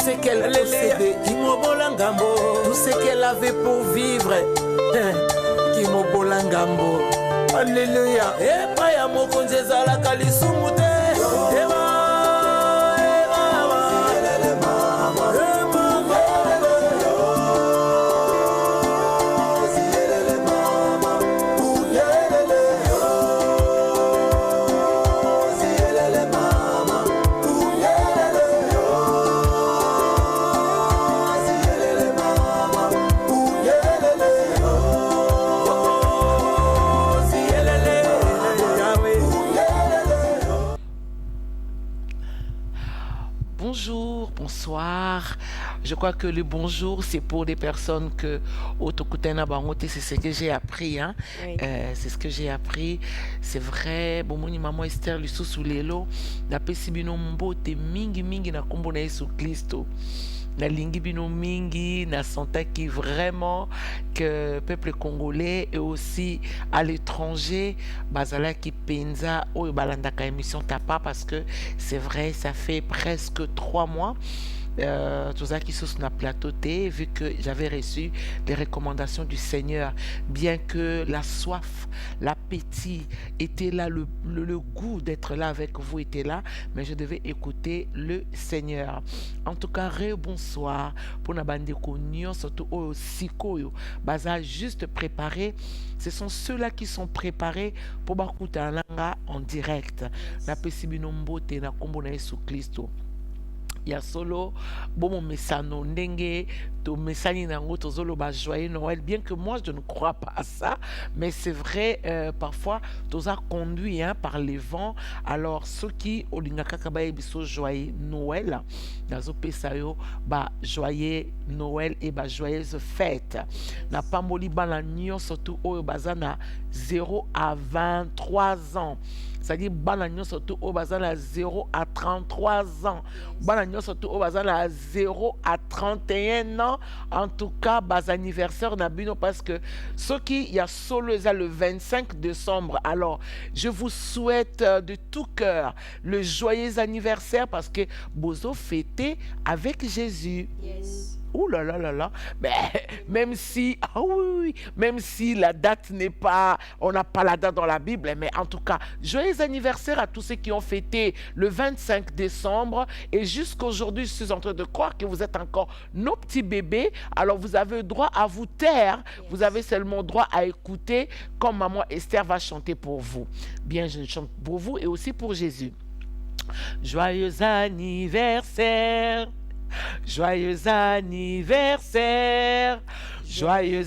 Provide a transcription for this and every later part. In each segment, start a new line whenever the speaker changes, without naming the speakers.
ce qu'elle possédait, tout ce qu'elle avait pour vivre, Kimobolangambo. Alléluia. Et pas ya mokonzi ezalaka lisumu te.
Bonjour, bonsoir. Je crois que le bonjour, c'est pour des personnes que Otokutena Bangote, c'est ce que j'ai appris. Hein?
Oui.
C'est ce que j'ai appris. C'est vrai. Bomoni maman Esther Lusso Soulelo. Na pesi bino mbote mingi mingi na kombo na Yesu Kristo. Na lingi bino mingi na santa qui vraiment que peuple congolais et aussi à l'étranger bazala qui penza o balandaka émission tapa parce que c'est vrai ça fait presque 3 mois tout ça qui sont sur le plateau T, vu que j'avais reçu les recommandations du Seigneur, bien que la soif, l'appétit était là, le goût d'être là avec vous était là, mais je devais écouter le Seigneur. En tout cas, bonsoir pour na bande konyo, surtout au sikoyo, baza juste préparé. Ce sont ceux-là qui sont préparés pour bakuta langa en direct. Na pesibino mbote na kombo na Yesu Kristo. Ya solo bon mesano ndenge to mesani nango tozolo ba joyeux Noël, bien que moi je ne crois pas à ça, mais c'est vrai parfois toza conduit par les vents. Alors ceux qui olingaka kabaye biso joyeux Noël nazo pesayo ba joyeux Noël et ba joyeuse fête na pamboli bana nyo surtout oyo bazana 0 à 23 ans. C'est-à-dire banagnon surtout au bazar à 0 à 33 ans. Banagnon surtout au bazar à 0 à 31 ans. En tout cas, bas anniversaire nabino parce que ce qui y a solo le 25 décembre. Alors, je vous souhaite de tout cœur le joyeux anniversaire parce que bozo fêté avec Jésus.
Yes.
Ouh là là là là, mais même si, même si la date n'est pas, on n'a pas la date dans la Bible, mais en tout cas, joyeux anniversaire à tous ceux qui ont fêté le 25 décembre et jusqu'aujourd'hui, je suis en train de croire que vous êtes encore nos petits bébés, alors vous avez droit à vous taire, vous avez seulement droit à écouter comme maman Esther va chanter pour vous. Bien, je chante pour vous et aussi pour Jésus. Joyeux anniversaire. Joyeux anniversaire, joyeux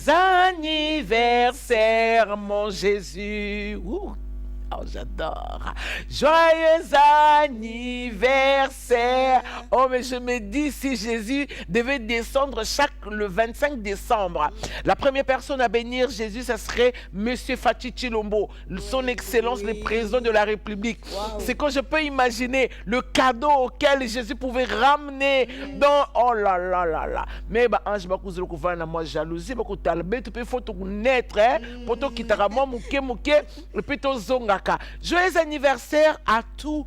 anniversaire, mon Jésus. Ouh. Oh, j'adore. Joyeux anniversaire. Oh, mais je me dis, si Jésus devait descendre le 25 décembre, la première personne à bénir Jésus, ce serait Monsieur Fatou Tshilombo, son Excellence, le président de la République. Wow. C'est quand je peux imaginer le cadeau auquel Jésus pouvait ramener dans... Oh là là là là. Mais, ange, moi, jalousie, tu peux naître, pour toi qui t'a mouké, et puis zonga. Joyeux anniversaire à tous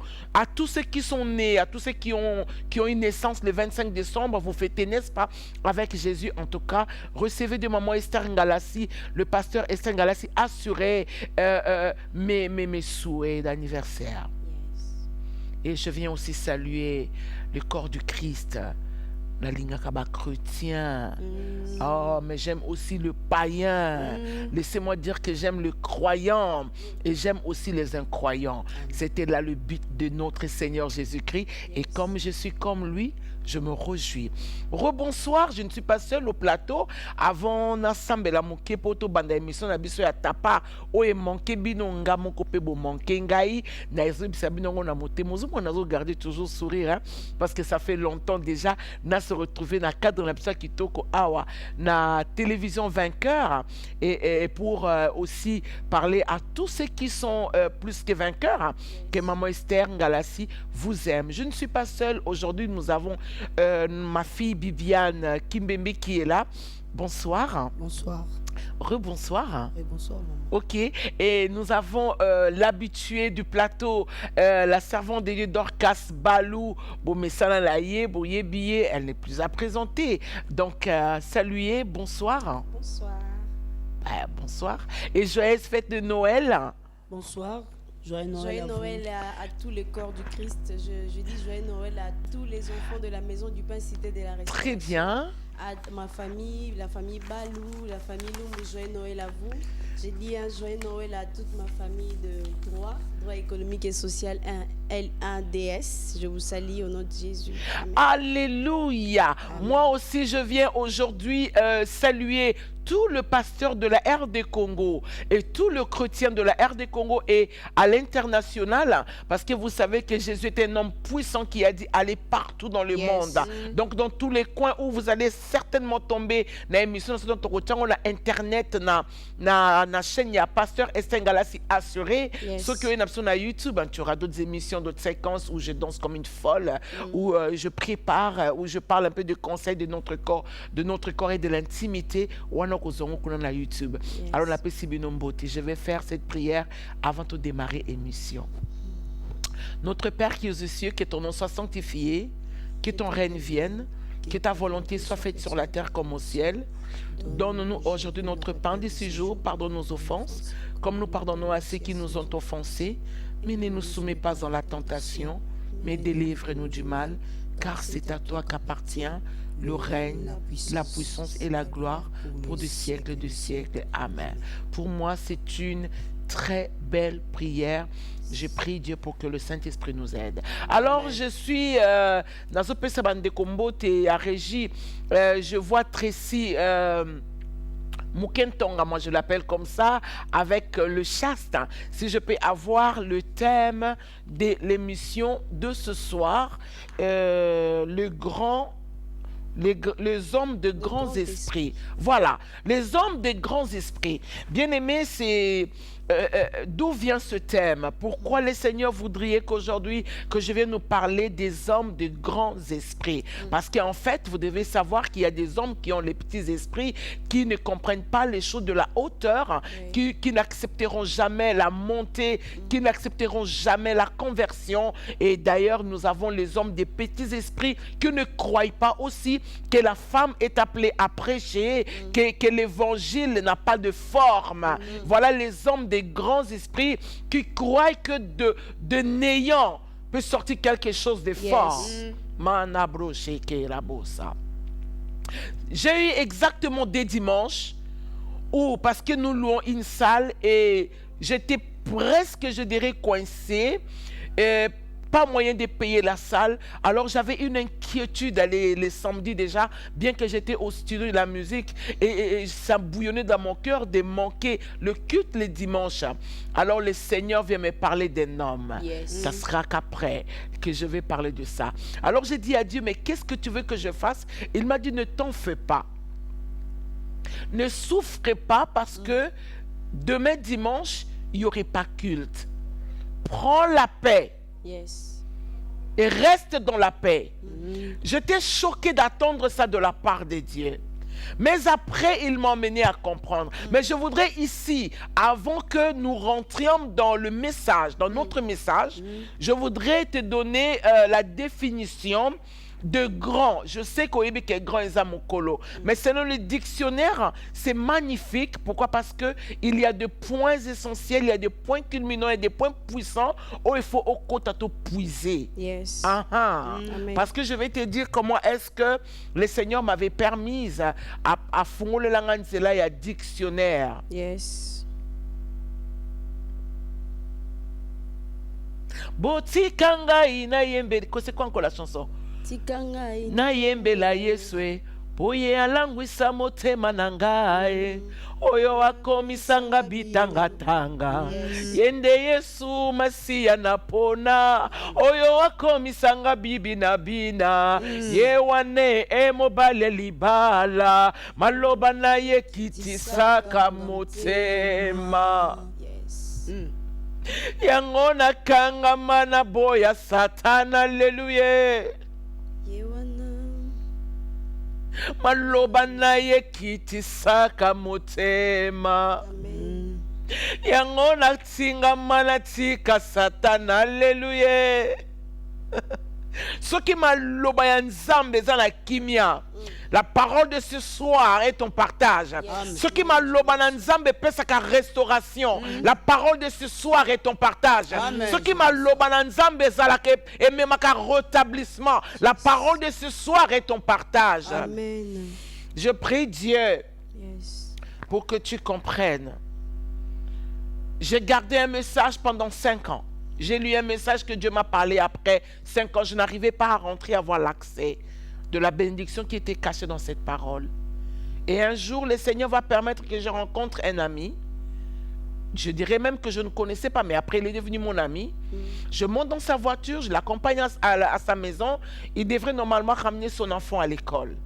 ceux qui sont nés, à tous ceux qui ont une naissance le 25 décembre. Vous fêtez, n'est-ce pas, avec Jésus. En tout cas, recevez de maman Esther Ngalassi, le pasteur Esther Ngalassi, assurez mes souhaits d'anniversaire.
Yes.
Et je viens aussi saluer le corps du Christ. La ligne chrétien. Oh, mais j'aime aussi le païen. Laissez-moi dire que j'aime le croyant et j'aime aussi les incroyants. C'était là le but de notre Seigneur Jésus-Christ. Et comme je suis comme lui, je me réjouis. Rebonsoir, je ne suis pas seul au plateau. Avant ensemble la moké poto banda émission na biso ya tapa o e manqué bino nga moko pe bo manqué ngai na ezo bisa bino na moté mozo mo nazo garder toujours sourire hein, parce que ça fait longtemps déjà na se retrouver na cadre na biso kitoko awa na télévision vainqueur et pour aussi parler à tous ceux qui sont plus que vainqueurs hein, que maman Esther Ngalassi vous aime. Je ne suis pas seul aujourd'hui, nous avons ma fille Bibiane Kimbembe qui est là. Bonsoir.
Bonsoir.
Rebonsoir.
Et bonsoir, maman.
Ok, et nous avons l'habitué du plateau, la servante de Dieu Dorcas Balou, Bomessana Laye, Boye Billet, elle n'est plus à présenter. Donc, saluez, bonsoir.
Bonsoir.
Bonsoir. Et joyeuse fête de Noël.
Bonsoir. Joyeux Noël.
Joyeux
à
Noël
vous.
à tous les corps du Christ. Je dis joyeux Noël à tous les enfants de la maison du pain Cité de la Restauration.
Très bien.
À ma famille, la famille Balou, la famille Lumbu, joyeux Noël à vous. J'ai dit un joyeux Noël à toute ma famille de droit économique et social L1DS. Je vous salue au nom de Jésus. Amen.
Alléluia.
Amen.
Moi aussi, je viens aujourd'hui saluer tout le pasteur de la RD Congo et tout le chrétien de la RD Congo et à l'international, parce que vous savez que Jésus est un homme puissant qui a dit allez partout dans le
Yes.
monde. Donc dans tous les coins où vous allez certainement tomber dans l'émission on a internet na chaîne ya pasteur Estengalasi assuré.
Yes.
Ceux qui ont une option à YouTube, tu auras d'autres émissions, d'autres séquences où je danse comme une folle, où je prépare, où je parle un peu de conseils de notre corps et de l'intimité. Na YouTube.
Yes.
Alors la je vais faire cette prière avant de démarrer l'émission. Notre Père qui est aux cieux, que ton nom soit sanctifié, que ton règne vienne, que ta volonté soit faite sur la terre comme au ciel. Donne-nous aujourd'hui notre pain de ce jour, pardonne nos offenses, comme nous pardonnons à ceux qui nous ont offensés, mais ne nous soumets pas dans la tentation, mais délivre-nous du mal, car c'est à toi qu'appartient le règne, la puissance et la gloire pour des siècles de siècles. Amen. Pour moi, c'est une très belle prière. Je prie Dieu pour que le Saint-Esprit nous aide. Alors, je suis dans ce peu de combo à Régie. Je vois Tracy Mukentonga, moi je l'appelle comme ça, avec le chaste. Si je peux avoir le thème de l'émission de ce soir, les hommes de grands esprits. Voilà, les hommes de grands esprits. Bien aimé, c'est d'où vient ce thème? Pourquoi le Seigneur voudrait qu'aujourd'hui, que je vienne nous parler des hommes de grands esprits? Parce qu'en fait, vous devez savoir qu'il y a des hommes qui ont les petits esprits, qui ne comprennent pas les choses de la hauteur, qui n'accepteront jamais la montée, qui n'accepteront jamais la conversion. Et d'ailleurs, nous avons les hommes des petits esprits qui ne croient pas aussi que la femme est appelée à prêcher, que l'évangile n'a pas de forme. Voilà les hommes des grands esprits qui croient que de néant peut sortir quelque chose de fort. J'ai eu exactement des dimanches où, parce que nous louons une salle et j'étais presque, je dirais, coincé. Pas moyen de payer la salle, alors j'avais une inquiétude les samedis déjà, bien que j'étais au studio de la musique et ça bouillonnait dans mon cœur de manquer le culte les dimanches. Alors le Seigneur vient me parler d'un homme. Ça sera qu'après que je vais parler de ça. Alors j'ai dit à Dieu, mais qu'est-ce que tu veux que je fasse? Il m'a dit, ne t'en fais pas. Ne souffre pas parce que demain dimanche, il n'y aurait pas culte. Prends la paix.
Yes.
Et reste dans la paix. J'étais choqué d'attendre ça de la part de Dieu. Mais après, il m'a emmené à comprendre. Mais je voudrais ici, avant que nous rentrions dans le message, dans notre message, je voudrais te donner la définition de grand. Je sais qu'au Québec est grand et Zamokolo, mais selon le dictionnaire, c'est magnifique. Pourquoi? Parce que il y a des points essentiels, il y a des points culminants et des points puissants où il faut au côté tout puiser.
Yes.
Parce que je vais te dire comment est-ce que le Seigneur m'avait permis à fondre le langage de là, il y a dictionnaire.
Yes.
Botikanga ina yembe. C'est quoi encore la chanson?
Tikangai.
Na yembe la Yeswe. Boye alangwisa motema nangae. Oyo akomisanga bitangatanga. Yende Yesu Masia napona. Oyo akomisanga bibi na bina. Yewane emobale libala. Maloba na ye kitisaka motema.
Yes.
Yangona kanga mana boya satana. Hallelujah.
Yewana
maloba na ye kitisaka motema yango natingama natika satana. Alléluia. Soki maloba ya nzambe eza na kimia, la parole de ce soir est ton partage. Soki maloba na nzambe pesaka restauration, la parole de ce soir est ton partage. Soki maloba na nzambe ezalaka ememaka rétablissement, la parole de ce soir est ton partage.
Amen.
Je prie Dieu
Yes.
pour que tu comprennes. J'ai gardé un message pendant 5 ans. J'ai lu un message que Dieu m'a parlé après 5 ans. Je n'arrivais pas à rentrer, à avoir l'accès de la bénédiction qui était cachée dans cette parole. Et un jour, le Seigneur va permettre que je rencontre un ami. Je dirais même que je ne connaissais pas, mais après, il est devenu mon ami. Je monte dans sa voiture, je l'accompagne à sa maison. Il devrait normalement ramener son enfant à l'école.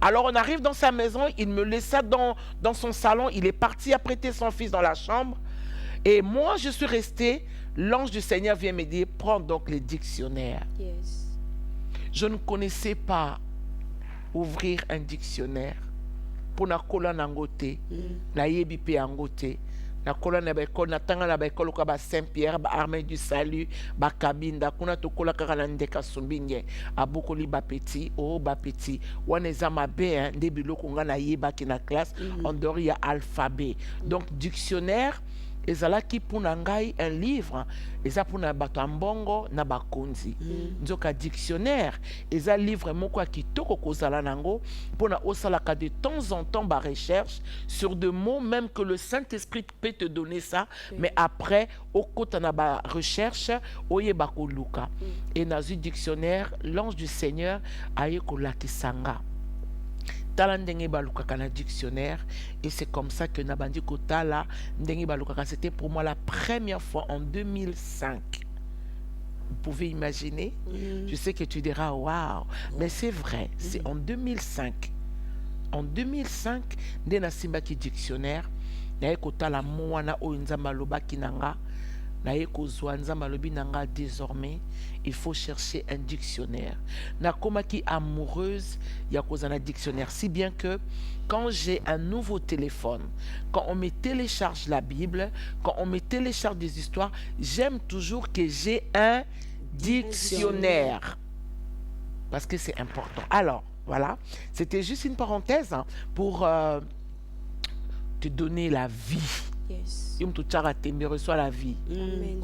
Alors, on arrive dans sa maison, il me laissa dans son salon. Il est parti apprêter son fils dans la chambre. Et moi, je suis resté. L'ange du Seigneur vient me dire, prends donc les dictionnaires.
Yes.
Je ne connaissais pas ouvrir un dictionnaire. Pour na kola nangote, na yebi pe angote, na kola na baekole, na tanga na baekole kwa ba Saint-Pierre, ba Armée du Salut, ba Kabinda, kuna to kola kaka na ndeka sumbinye, abokoli ba petit, oh ba petit, wana eza mabe, nde biloko nga na yeba ki na classe, en dehors il y a alphabet. Donc dictionnaire, ezalaki puna ngai un livre, eza puna bato ambongo na bakonzi. Nzoka dictionnaire, eza livre moko ya kitoko kozala nango, puna osalaka de temps en temps ba recherche sur des mots même que le Saint-Esprit peut te donner ça, mais après okota na ba recherche oyeba koluka. Et dans un dictionnaire, l'ange du Seigneur aye kolakisanga. Tala ndenge balukaka na dictionnaire, et c'est comme ça que nabandi kotala ndenge balukaka. C'était pour moi la première fois en 2005. Vous pouvez imaginer? Je sais que tu diras waouh, mais c'est vrai, c'est en 2005. En 2005, nde na simbaki dictionnaire, na kotala moana o nzamba lobaki nanga, na kozwa nzamba lobi nanga. Désormais, il faut chercher un dictionnaire. Na komaki amoureuse ya kozana dictionnaire, si bien que quand j'ai un nouveau téléphone, quand on me télécharge la Bible, quand on me télécharge des histoires, j'aime toujours que j'ai un dictionnaire. Parce que c'est important. Alors, voilà, c'était juste une parenthèse pour te donner la vie.
Yes.
Reçois la vie.
Amen.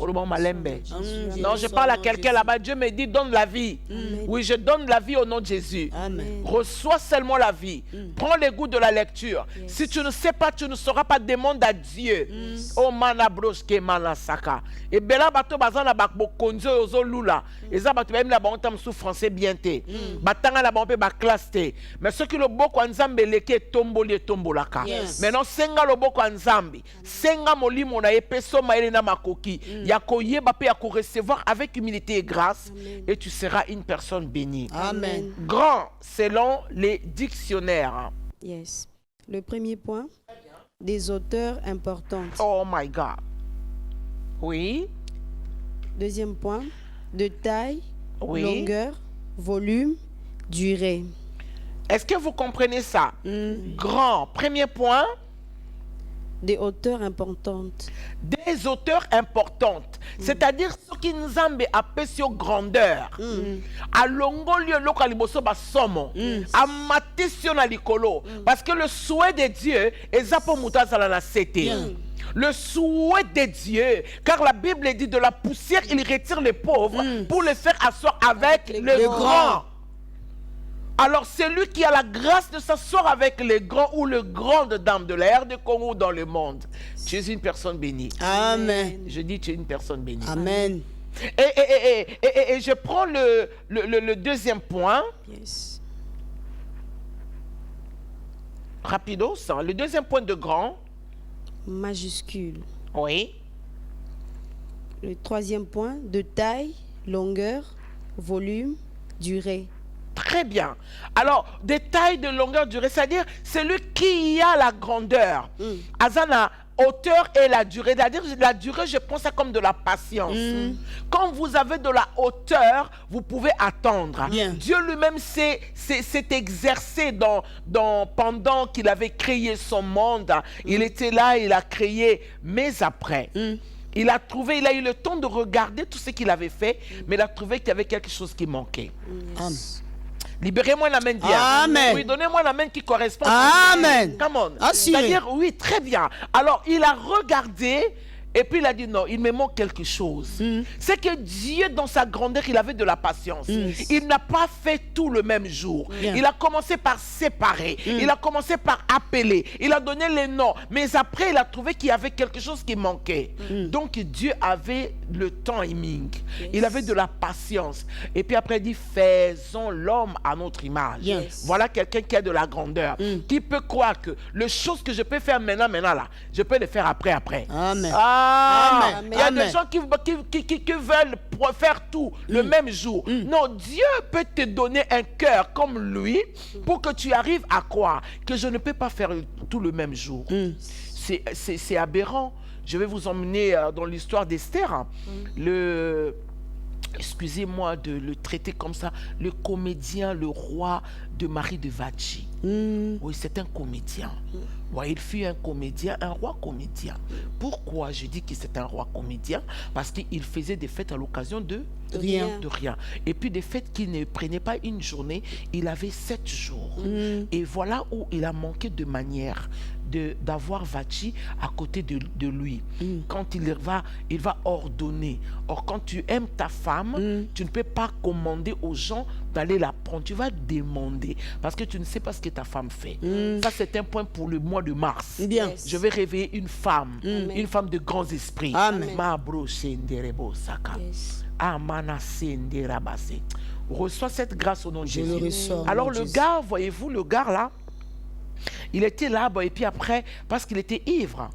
Non, je parle à quelqu'un là-bas. Dieu me dit donne la vie. Oui, je donne la vie au nom de Jésus.
Amen.
Reçois seulement la vie. Prends le goût de la lecture. Si tu ne sais pas, tu ne sauras pas. Demande à Dieu. Oh manabroche ke manasaka. Et bela bato bazana bakbo konzo ozo lula. Eza bato même la bantam sous français bien té. Batanga la banpe ba classe té. Mais ce qui le boko nzambe leke tomboli tombolaka. Maintenant senga le boko nzambe. Senga molimo na epeso maele na makoki. Ya koyeba pe ya ko recevoir avec humilité et grâce. Et tu seras une personne bénie.
Amen.
Grand selon les dictionnaires.
Yes. Le premier point, des auteurs importantes.
Oh my God. Oui.
Deuxième point, de taille,
Oui.
longueur, volume, durée.
Est-ce que vous comprenez ça? Grand. Premier point.
Des auteurs importantes.
Des auteurs importantes. C'est-à-dire ce qui nous a apesio grandeur. A longolio lokaliboso basomo. A matisio na likolo. Parce que le souhait de Dieu est zapo mutazala na sete. Le souhait de Dieu, car la Bible dit de la poussière il retire les pauvres pour les faire asseoir avec les grands. Alors celui qui a la grâce de s'asseoir avec les grands ou le grande dame de l'ère de Congo dans le monde, tu es une personne bénie.
Amen.
Je dis tu es une personne bénie.
Amen.
Et je prends le deuxième point.
Yes.
Rapido, ça. Le deuxième point de grand.
Majuscule.
Oui.
Le troisième point, de taille, longueur, volume, durée.
Très bien. Alors, détail de longueur durée, c'est-à-dire celui qui a la grandeur. Azana hauteur et la durée. C'est-à-dire, la durée, je prends ça comme de la patience. Quand vous avez de la hauteur, vous pouvez attendre.
Bien.
Dieu lui-même s'est exercé pendant qu'il avait créé son monde. Il était là, il a créé. Mais après, il a eu le temps de regarder tout ce qu'il avait fait, mais il a trouvé qu'il y avait quelque chose qui manquait.
Amen.
Libérez-moi la main d'hier.
Amen.
Oui, donnez-moi la main qui correspond.
Amen.
Come on.
Assuré.
C'est-à-dire, oui, très bien. Alors, il a regardé et puis il a dit non, il me manque quelque chose. C'est que Dieu, dans sa grandeur, il avait de la patience. Il n'a pas fait tout le même jour.
Bien.
Il a commencé par séparer. Il a commencé par appeler. Il a donné les noms. Mais après, il a trouvé qu'il y avait quelque chose qui manquait. Donc, Dieu avait le timing. Il avait de la patience. Et puis après, il dit, faisons l'homme à notre image.
Yes.
Voilà quelqu'un qui a de la grandeur. Qui peut croire que les choses que je peux faire maintenant, là, je peux les faire après.
Amen.
Ah, il y a
Amen.
des gens qui veulent faire tout le même jour. Non, Dieu peut te donner un cœur comme lui pour que tu arrives à croire que je ne peux pas faire tout le même jour. C'est aberrant. Je vais vous emmener dans l'histoire d'Esther. Hein. Excusez-moi de le traiter comme ça, le comédien, le roi de Marie de Vachi. Oui, c'est un comédien. Ouais, il fut un comédien, un roi comédien. Pourquoi je dis que c'est un roi comédien? Parce qu'il faisait des fêtes à l'occasion de
Rien.
rien. Et puis des fêtes qui ne prenaient pas une journée, il avait 7 jours. Et voilà où il a manqué de manière d'avoir Vachi à côté de lui. Quand il va ordonner. Or, quand tu aimes ta femme, tu ne peux pas commander aux gens d'aller la prendre. Tu vas demander parce que tu ne sais pas ce que ta femme fait. Ça, c'est un point pour le mois de mars.
Bien.
Yes.
Je vais réveiller une femme de grands esprits.
Amen.
Mabro Senderebo Saka.
Yes.
Amana Senderabase. Reçois cette grâce au nom de
Je le
Jésus.
reçois.
Alors
au nom de
le
Jésus.
gars, voyez-vous, le gars là, il était là, et puis après, parce qu'il était ivre,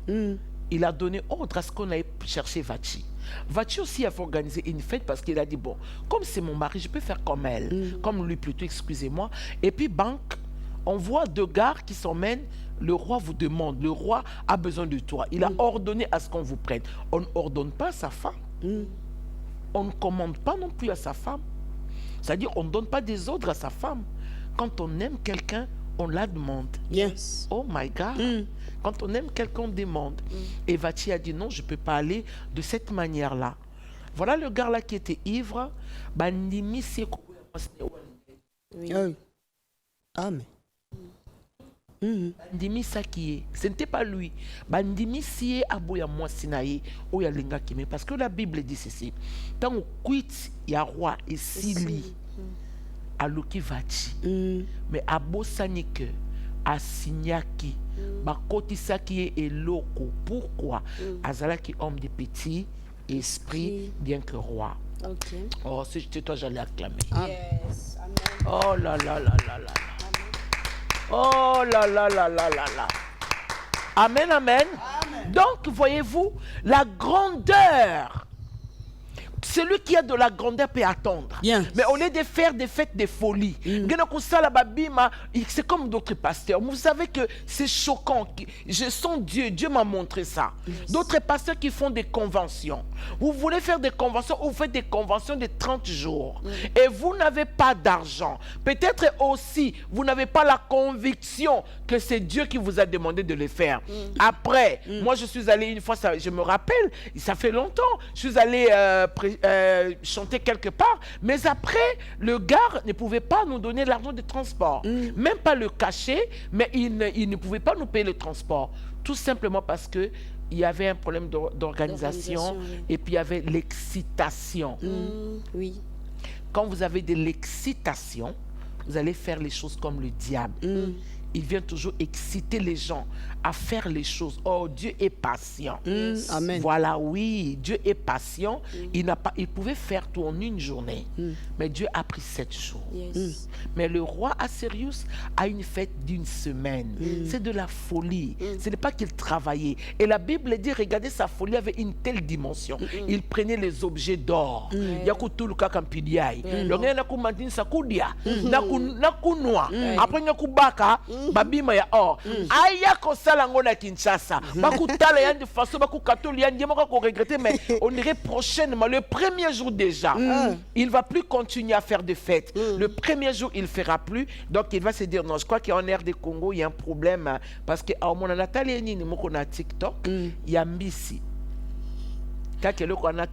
il a donné ordre à ce qu'on aille chercher Vachi. Vachi aussi avait organisé une fête parce qu'il a dit, bon, comme c'est mon mari, je peux faire comme elle, comme lui plutôt, excusez-moi. Et puis, on voit 2 gars qui s'emmènent. Le roi vous demande, le roi a besoin de toi. Il a ordonné à ce qu'on vous prenne. On n'ordonne pas à sa femme. On ne commande pas non plus à sa femme. C'est-à-dire, on ne donne pas des ordres à sa femme. Quand on aime quelqu'un, on la demande.
Yes.
Oh my God. Quand on aime quelqu'un, on demande. Et Vachi a dit non, je ne peux pas aller de cette manière-là. Voilà le gars là qui était ivre. Bandimi c'est
Oui.
Oui. Amen.
Bandimi Sakiye. Ce n'était pas lui. Bandimi siye aboya mwasinaye oya lenga kime. Parce que la Bible dit ceci. Tant on quitte ya roi et sili à Loki Vachi. Mais abo sanike a signaki. Bakoti Sakiye et loko. Pourquoi? Azalaki homme de petit esprit, bien que roi.
Ok.
Oh, si j'étais toi, j'allais acclamer.
Yes. Amen.
Oh là là là là là. Oh là là là là là là. Amen, amen. Donc, voyez-vous, la grandeur. Celui qui a de la grandeur peut attendre.
Bien.
Mais au lieu de faire des fêtes de folie, c'est comme d'autres pasteurs. Vous savez que c'est choquant. Je sens Dieu. Dieu m'a montré ça. D'autres pasteurs qui font des conventions. Vous voulez faire des conventions, vous faites des conventions de 30 jours. Et vous n'avez pas d'argent. Peut-être aussi, vous n'avez pas la conviction que c'est Dieu qui vous a demandé de le faire. Après, moi je suis allé une fois, je me rappelle, ça fait longtemps, je suis allé chanter quelque part, mais après, le gars ne pouvait pas nous donner l'argent de transport. Même pas le cacher, mais il ne pouvait pas nous payer le transport. Tout simplement parce que il y avait un problème d'organisation
oui.
et puis il y avait l'excitation.
Oui.
Quand vous avez de l'excitation, vous allez faire les choses comme le diable. Il vient toujours exciter les gens à faire les choses. Oh, Dieu est patient.
Amen.
Voilà, oui, Dieu est patient. Il pouvait faire tout en une journée. Mais Dieu a pris 7 jours.
Yes.
Mais le roi Assérius a une fête d'1 semaine. C'est de la folie. Ce n'est pas qu'il travaillait. Et la Bible dit, regardez, sa folie avait une telle dimension. Il prenait les objets d'or. Yakutuluka kampidiai. Donc, il y a nakumantin sakudia. Nakunwa. Après, nakubaka. babima ya or aya kosala ngo na Kinshasa bakutala ya de façon bakukatoli ya ndimo ko regretter mais on dirait prochainement le premier jour déjà il va plus continuer à faire de fêtes le premier jour il fera plus donc il va se dire non je crois qu'en air de Congo il y a un problème parce que au mon Nathalie nini moko na TikTok il y a mbisi kakelo ko na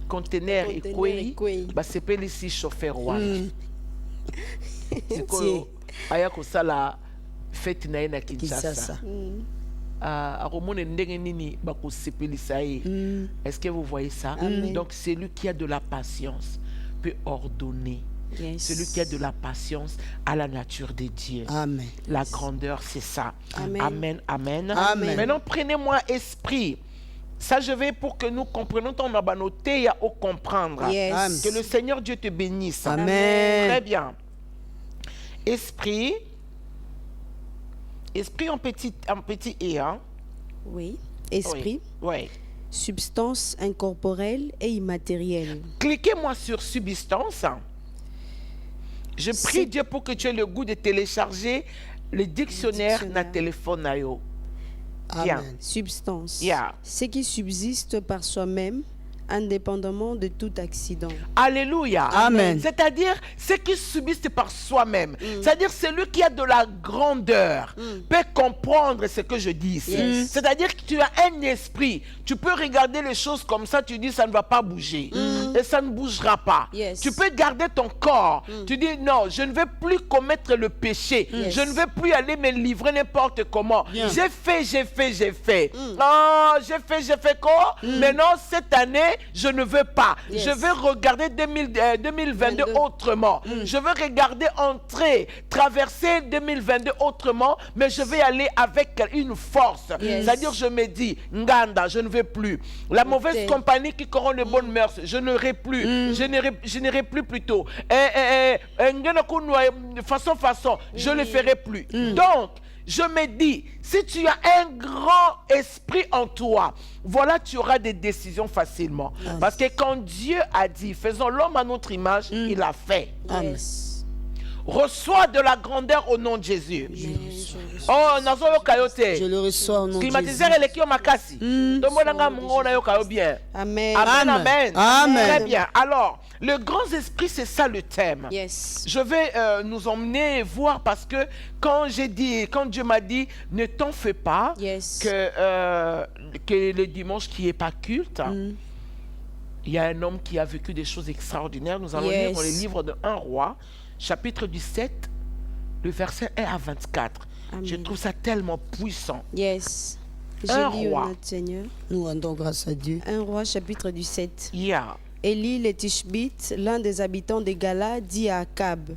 conteneur ekwei basepeli si chauffeur wana sikoyo aya kosala fête na ye na Kinshasa akomona ndenge nini bakosepelisa ye est-ce que vous voyez ça donc celui qui a de la patience peut ordonner. Celui qui a de la patience à la nature de Dieu.
Amen.
La grandeur, c'est ça.
Amen.
Amen. Amen.
Amen.
Maintenant, prenez-moi esprit. Ça, je vais pour que nous comprenions. On a noté à comprendre.
Yes.
Que le Seigneur Dieu te bénisse.
Amen.
Très bien. Esprit. Esprit en petit E. Hein?
Oui. Esprit.
Oui.
Substance incorporelle et immatérielle.
Cliquez-moi sur substance. Je prie Dieu pour que tu aies le goût de télécharger le dictionnaire dans téléphone.
Amen.
Substance.
Yeah.
Ce qui subsiste par soi-même, indépendamment de tout accident.
Alléluia.
Amen.
C'est-à-dire ce qui subsiste par soi-même. C'est-à-dire celui qui a de la grandeur peut comprendre ce que je dis ici.
Yes.
C'est-à-dire que tu as un esprit. Tu peux regarder les choses comme ça, tu dis ça ne va pas bouger. Et ça ne bougera pas.
Yes.
Tu peux garder ton corps. Tu dis non, je ne vais plus commettre le péché.
Yes.
Je ne vais plus aller me livrer n'importe comment.
Bien.
J'ai fait. Oh, j'ai fait quoi? Maintenant, cette année, je ne veux pas.
Yes.
Je vais regarder 2022 autrement. Je vais regarder traverser 2022 autrement, mais je vais aller avec une force.
Yes.
C'est-à-dire, je me dis, Nganda, je ne veux plus. La mauvaise compagnie qui corrompt les bonnes mœurs, je n'aurai plus. Je n'irai plus plutôt. Façon, je ne le ferai plus. Donc, je me dis, si tu as un grand esprit en toi, voilà, tu auras des décisions facilement. Parce que quand Dieu a dit, faisons l'homme à notre image, il a fait.
Yes.
Reçois de la grandeur au nom de Jésus. Oh, nazo yo kayote.
Je le reçois au nom de Jésus.
Climatiseur elekio makasi. Tombonanga mngona yo kayo bien.
Amen.
Amen, amen.
Amen.
Très bien. Alors, le grand esprit, c'est ça le thème.
Yes.
Je vais nous emmener voir parce que quand Dieu m'a dit, ne t'en fais pas,
Yes.
que le dimanche qui n'est pas culte, il y a un homme qui a vécu des choses extraordinaires. Nous allons lire dans le livre de 1 roi, chapitre 17, le verset 1 à 24.
Amen.
Je trouve ça tellement puissant.
Yes.
Un
Je lis
roi.
au nom du Seigneur.
Nous rendons grâce à Dieu.
1 roi chapitre 17.
Yeah.
Élie le Tishbite, l'un des habitants de Gala, dit à Akab,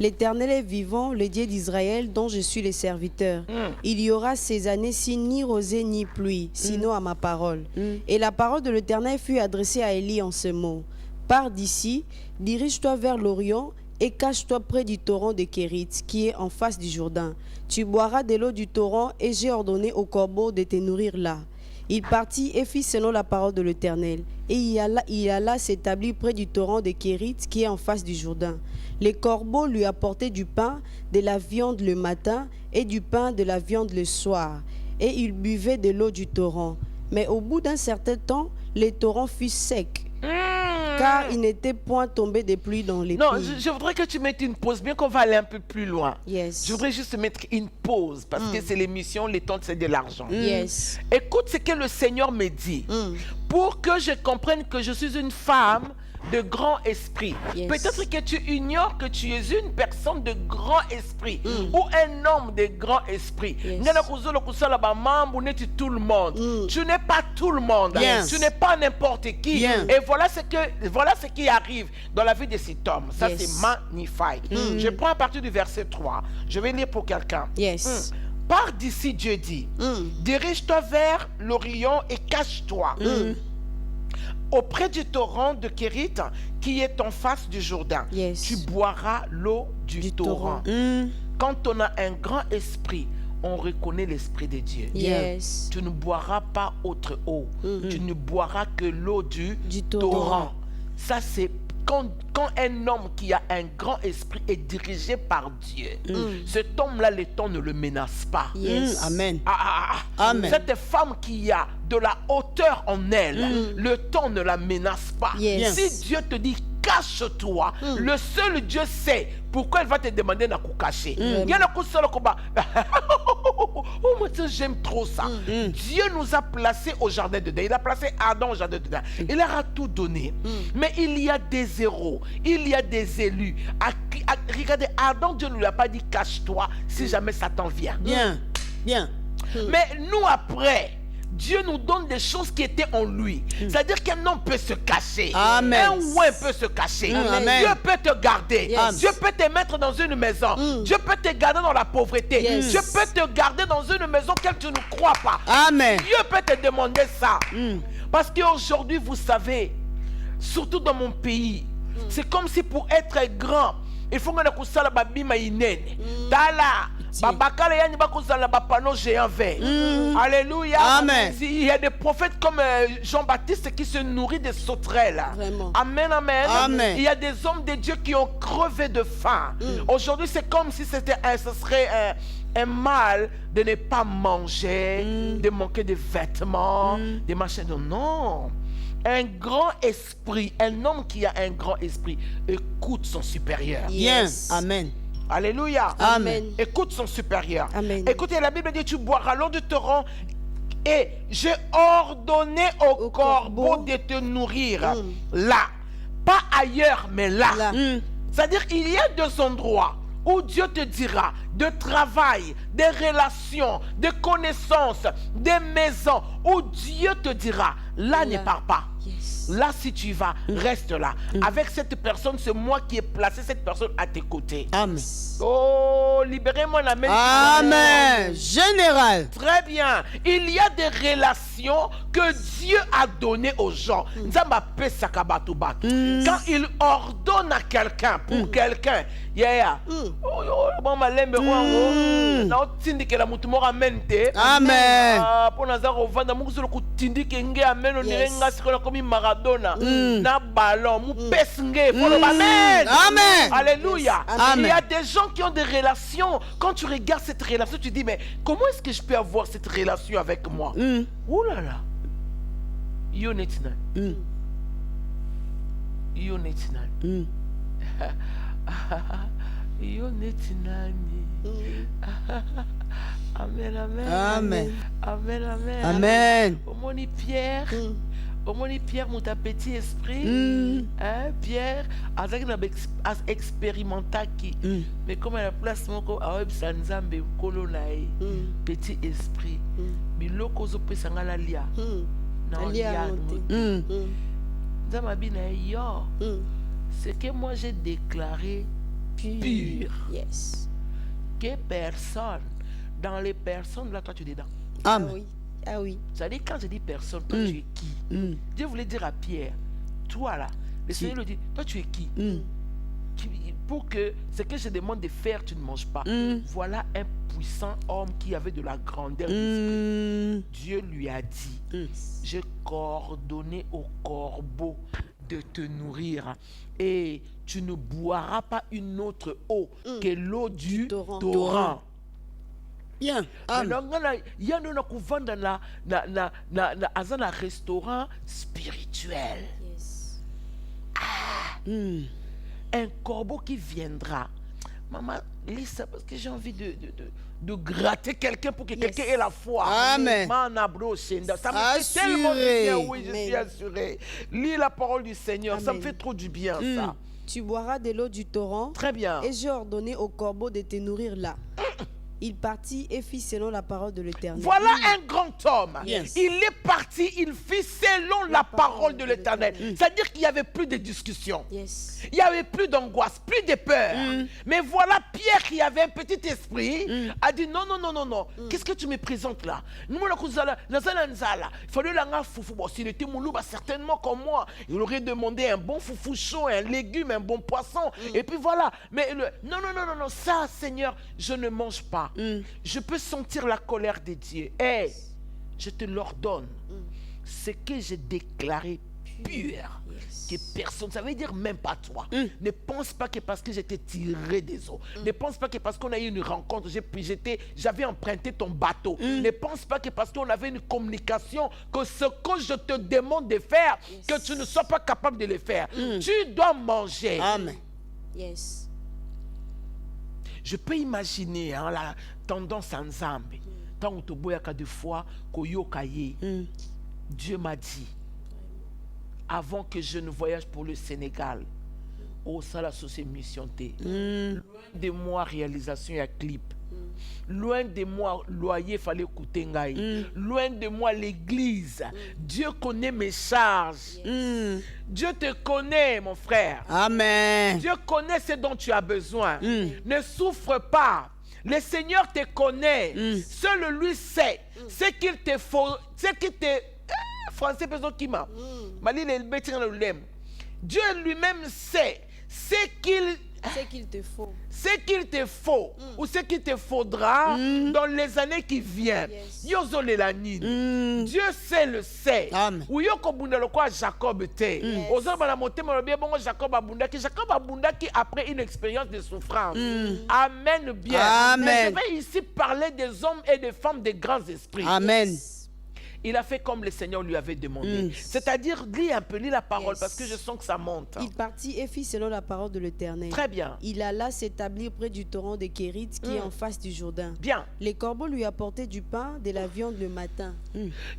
l'Éternel est vivant, le Dieu d'Israël, dont je suis le serviteur. Il y aura ces années-ci ni rosée ni pluie, sinon à ma parole. Et la parole de l'Éternel fut adressée à Élie en ce mot. Pars d'ici, dirige-toi vers l'Orient et cache-toi près du torrent de Kérit, qui est en face du Jourdain. Tu boiras de l'eau du torrent et j'ai ordonné aux corbeaux de te nourrir là. Il partit et fit selon la parole de l'Éternel. Et il alla s'établir près du torrent de Kérit, qui est en face du Jourdain. Les corbeaux lui apportaient du pain, de la viande le matin et du pain, de la viande le soir. Et il buvait de l'eau du torrent. Mais au bout d'un certain temps, le torrent fut sec, car il n'était point tombé de pluie dans les
Non,
pays.
je voudrais que tu mettes une pause, bien qu'on va aller un peu plus loin.
Yes.
Je voudrais juste mettre une pause, parce que c'est l'émission, les temps, c'est de l'argent.
Yes.
Écoute ce que le Seigneur me dit. Pour que je comprenne que je suis une femme de grand esprit.
Yes.
Peut-être que tu ignores que tu es une personne de grand esprit ou un homme de grand esprit.
Yes.
Tout le monde. Tu n'es pas tout le monde.
Yes.
Tu n'es pas n'importe qui.
Bien.
Et voilà ce qui arrive dans la vie de cet homme. Ça,
Yes.
c'est magnifique. Je prends à partir du verset 3. Je vais lire pour quelqu'un.
Yes.
Pars d'ici, Dieu dit. Dirige-toi vers l'Orient et cache-toi. Auprès du torrent de Kérit, qui est en face du Jourdain.
Yes.
Tu boiras l'eau du torrent. Quand on a un grand esprit, on reconnaît l'esprit de Dieu.
Yes.
Tu ne boiras pas autre eau. Tu ne boiras que l'eau du
torrent.
torrent. Ça, c'est quand un homme qui a un grand esprit est dirigé par Dieu, cet homme-là, le temps ne le menace pas.
Amen.
Amen. Cette femme qui a de la hauteur en elle, le temps ne la menace pas. Si Dieu te dit cache-toi, le seul Dieu sait pourquoi il va te demander de te cacher. Il y a le coup seul combat. Oh mon Dieu, j'aime trop ça. Dieu nous a placés au jardin de Dieu. Il a placé Adam au jardin de Dieu. Il leur a tout donné. Mais il y a des héros, il y a des élus. Regardez, Adam, Dieu ne lui a pas dit cache-toi si jamais Satan vient.
Bien.
Mais nous après, Dieu nous donne des choses qui étaient en lui. C'est-à-dire qu'un homme peut se cacher.
Amen.
Un ouin peut se cacher.
Amen.
Dieu peut te garder.
Yes.
Dieu peut te mettre dans une maison. Dieu peut te garder dans la pauvreté. Dieu peut te garder dans une maison que tu ne crois pas.
Amen.
Dieu peut te demander ça. Parce qu'aujourd'hui, vous savez, surtout dans mon pays, c'est comme si pour être grand, il faut que nous fassions la bima inene. Tala. Alléluia.
Amen.
Il y a des prophètes comme Jean-Baptiste qui se nourrit des sauterelles.
Vraiment.
Amen, amen.
Amen.
Il y a des hommes de Dieu qui ont crevé de faim. Aujourd'hui, c'est comme si ce serait un mal de ne pas manger, de manquer de vêtements, de machins. Non. Un grand esprit, un homme qui a un grand esprit, écoute son supérieur.
Yes. Amen.
Alléluia.
Amen.
Écoute son supérieur.
Amen.
Écoutez, la Bible dit, tu boiras l'eau du torrent et j'ai ordonné au corbeau de te nourrir là. Pas ailleurs, mais là. C'est-à-dire qu'il y a deux endroits où Dieu te dira de travail, des relations, des connaissances, des maisons, où Dieu te dira, là ne pars pas. Là, si tu vas, reste là. Avec cette personne, c'est moi qui ai placé cette personne à tes côtés.
Amen.
Oh, libérez-moi la main.
Amen. Général.
Très bien. Il y a des relations que Dieu a données aux gens. Quand il ordonne à quelqu'un, pour quelqu'un, na ballon amen.
Amen.
Alléluia.
Amen.
Il y a des gens qui ont des relations. Quand tu regardes cette relation, tu dis mais comment est-ce que je peux avoir cette relation avec moi? Ouh là là. Yonetina. Yonetina. Yonetina. Amen, amen.
Amen.
Amen, amen.
Amen.
Omoni Pierre. Omoni Pierre, mon petit esprit. Hein, Pierre, avec un expérimentaki. Mais comme la place, mon sanzambe kolonai. Petit esprit. Biloko zo pesanga la lia. Non, lia. Zamabina yo. Ce que moi j'ai déclaré pur.
Yes.
Que personne, dans les personnes, là, toi tu es dedans.
Amen.
Ah oui.
Ça dit, quand je dis personne, toi tu es qui? Dieu voulait dire à Pierre, toi là, le Seigneur lui dit, toi tu es qui? Pour que ce que je demande de faire, tu ne manges pas. Voilà un puissant homme qui avait de la grandeur d'esprit. Dieu lui a dit, j'ai coordonné au corbeau de te nourrir et tu ne boiras pas une autre eau que l'eau du torrent.
Bien. Amen.
Il y a un restaurant spirituel.
Yes.
Un corbeau qui viendra. Maman, lis ça parce que j'ai envie de gratter quelqu'un pour que quelqu'un ait la foi.
Amen.
Ça me fait tellement du bien. Oui, je suis assuré. Lis la parole du Seigneur. Ça me fait trop du bien, ça.
Tu boiras de l'eau du torrent.
Très bien.
Et j'ai ordonné au corbeau de te nourrir là. Il partit et fit selon la parole de l'Éternel.
Voilà un grand homme.
Yes.
Il est parti, il fit selon la parole de l'Éternel. C'est-à-dire qu'il n'y avait plus de discussion.
Yes.
Il n'y avait plus d'angoisse, plus de peur. Mais voilà Pierre qui avait un petit esprit, a dit non, non, non, non, non. Qu'est-ce que tu me présentes là? Il fallait la foufou. Bon, s'il était moulouba, certainement comme moi, il aurait demandé un bon foufou chaud, un légume, un bon poisson. Et puis voilà. Mais non, non, non, non, non, ça, Seigneur, je ne mange pas. Je peux sentir la colère de Dieu. Hey, je te l'ordonne. Ce que j'ai déclaré pur.
Yes.
Que personne, ça veut dire même pas toi. Ne pense pas que parce que j'étais tiré des eaux, ne pense pas que parce qu'on a eu une rencontre, j'avais emprunté ton bateau, ne pense pas que parce qu'on avait une communication, que ce que je te demande de faire, que tu ne sois pas capable de le faire. Tu dois manger.
Amen.
Yes.
Je peux imaginer la tendance en Zambie. Tant que tu bois des fois, Dieu m'a dit, avant que je ne voyage pour le Sénégal, au sein de la société mission T, loin de moi réalisation et clip, loin de moi loyer fallait coûter ngai, loin de moi l'église. Dieu connaît mes charges. Dieu te connaît, mon frère.
Amen.
Dieu connaît ce dont tu as besoin. Ne souffre pas. Le Seigneur te connaît. Seul lui sait ce qu'il te faut, ce qu'il te... Français, personne qui m'a. Dieu lui-même sait ce qu'il
te faut.
Ce qu'il te faut ou ce qu'il te faudra dans les années qui viennent.
Yes.
Dieu sait le sait.
Amen.
Ou yoko bunda lo kwa Jacob te. Ozaba na motema lo bien bongo Jacob abundaki après une expérience de souffrance. Amen bien.
Amen.
Mais je vais ici parler des hommes et des femmes de grands esprits.
Amen.
Yes.
Il a fait comme le Seigneur lui avait demandé. C'est-à-dire, lis la parole
Yes.
parce que je sens que ça monte.
Il partit et fit selon la parole de l'Éternel.
Très bien.
Il alla s'établir près du torrent de Kérit qui est en face du Jourdain.
Bien.
Les corbeaux lui apportaient du pain, de la viande le matin.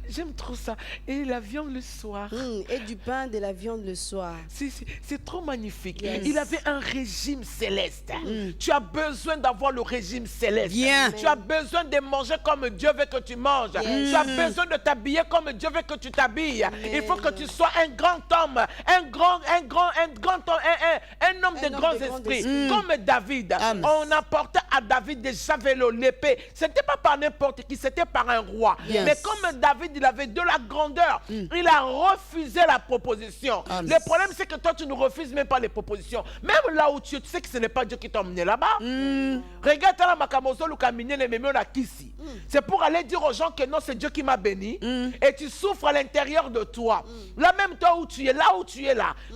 J'aime trop ça. Et la viande le soir.
Et du pain, de la viande le soir.
C'est trop magnifique.
Yes.
Il avait un régime céleste. Tu as besoin d'avoir le régime céleste.
Bien.
Tu as besoin de manger comme Dieu veut que tu manges.
Yes.
Tu as besoin de t'habiller comme Dieu veut que tu t'habilles. Il faut que tu sois un grand homme, un homme de grands esprits, comme David.
Amen.
On apportait à David des javelots, l'épée. C'était pas par n'importe qui, c'était par un roi.
Yes.
Mais comme David, il avait de la grandeur, il a refusé la proposition.
Amen.
Le problème, c'est que toi, tu ne refuses même pas les propositions. Même là où tu sais que ce n'est pas Dieu qui t'a emmené là-bas. Regarde là, Makamozo, Lukamine, les mémés, la Kissi. C'est pour aller dire aux gens que non, c'est Dieu qui m'a béni. Et tu souffres à l'intérieur de toi. Là même toi où tu es là,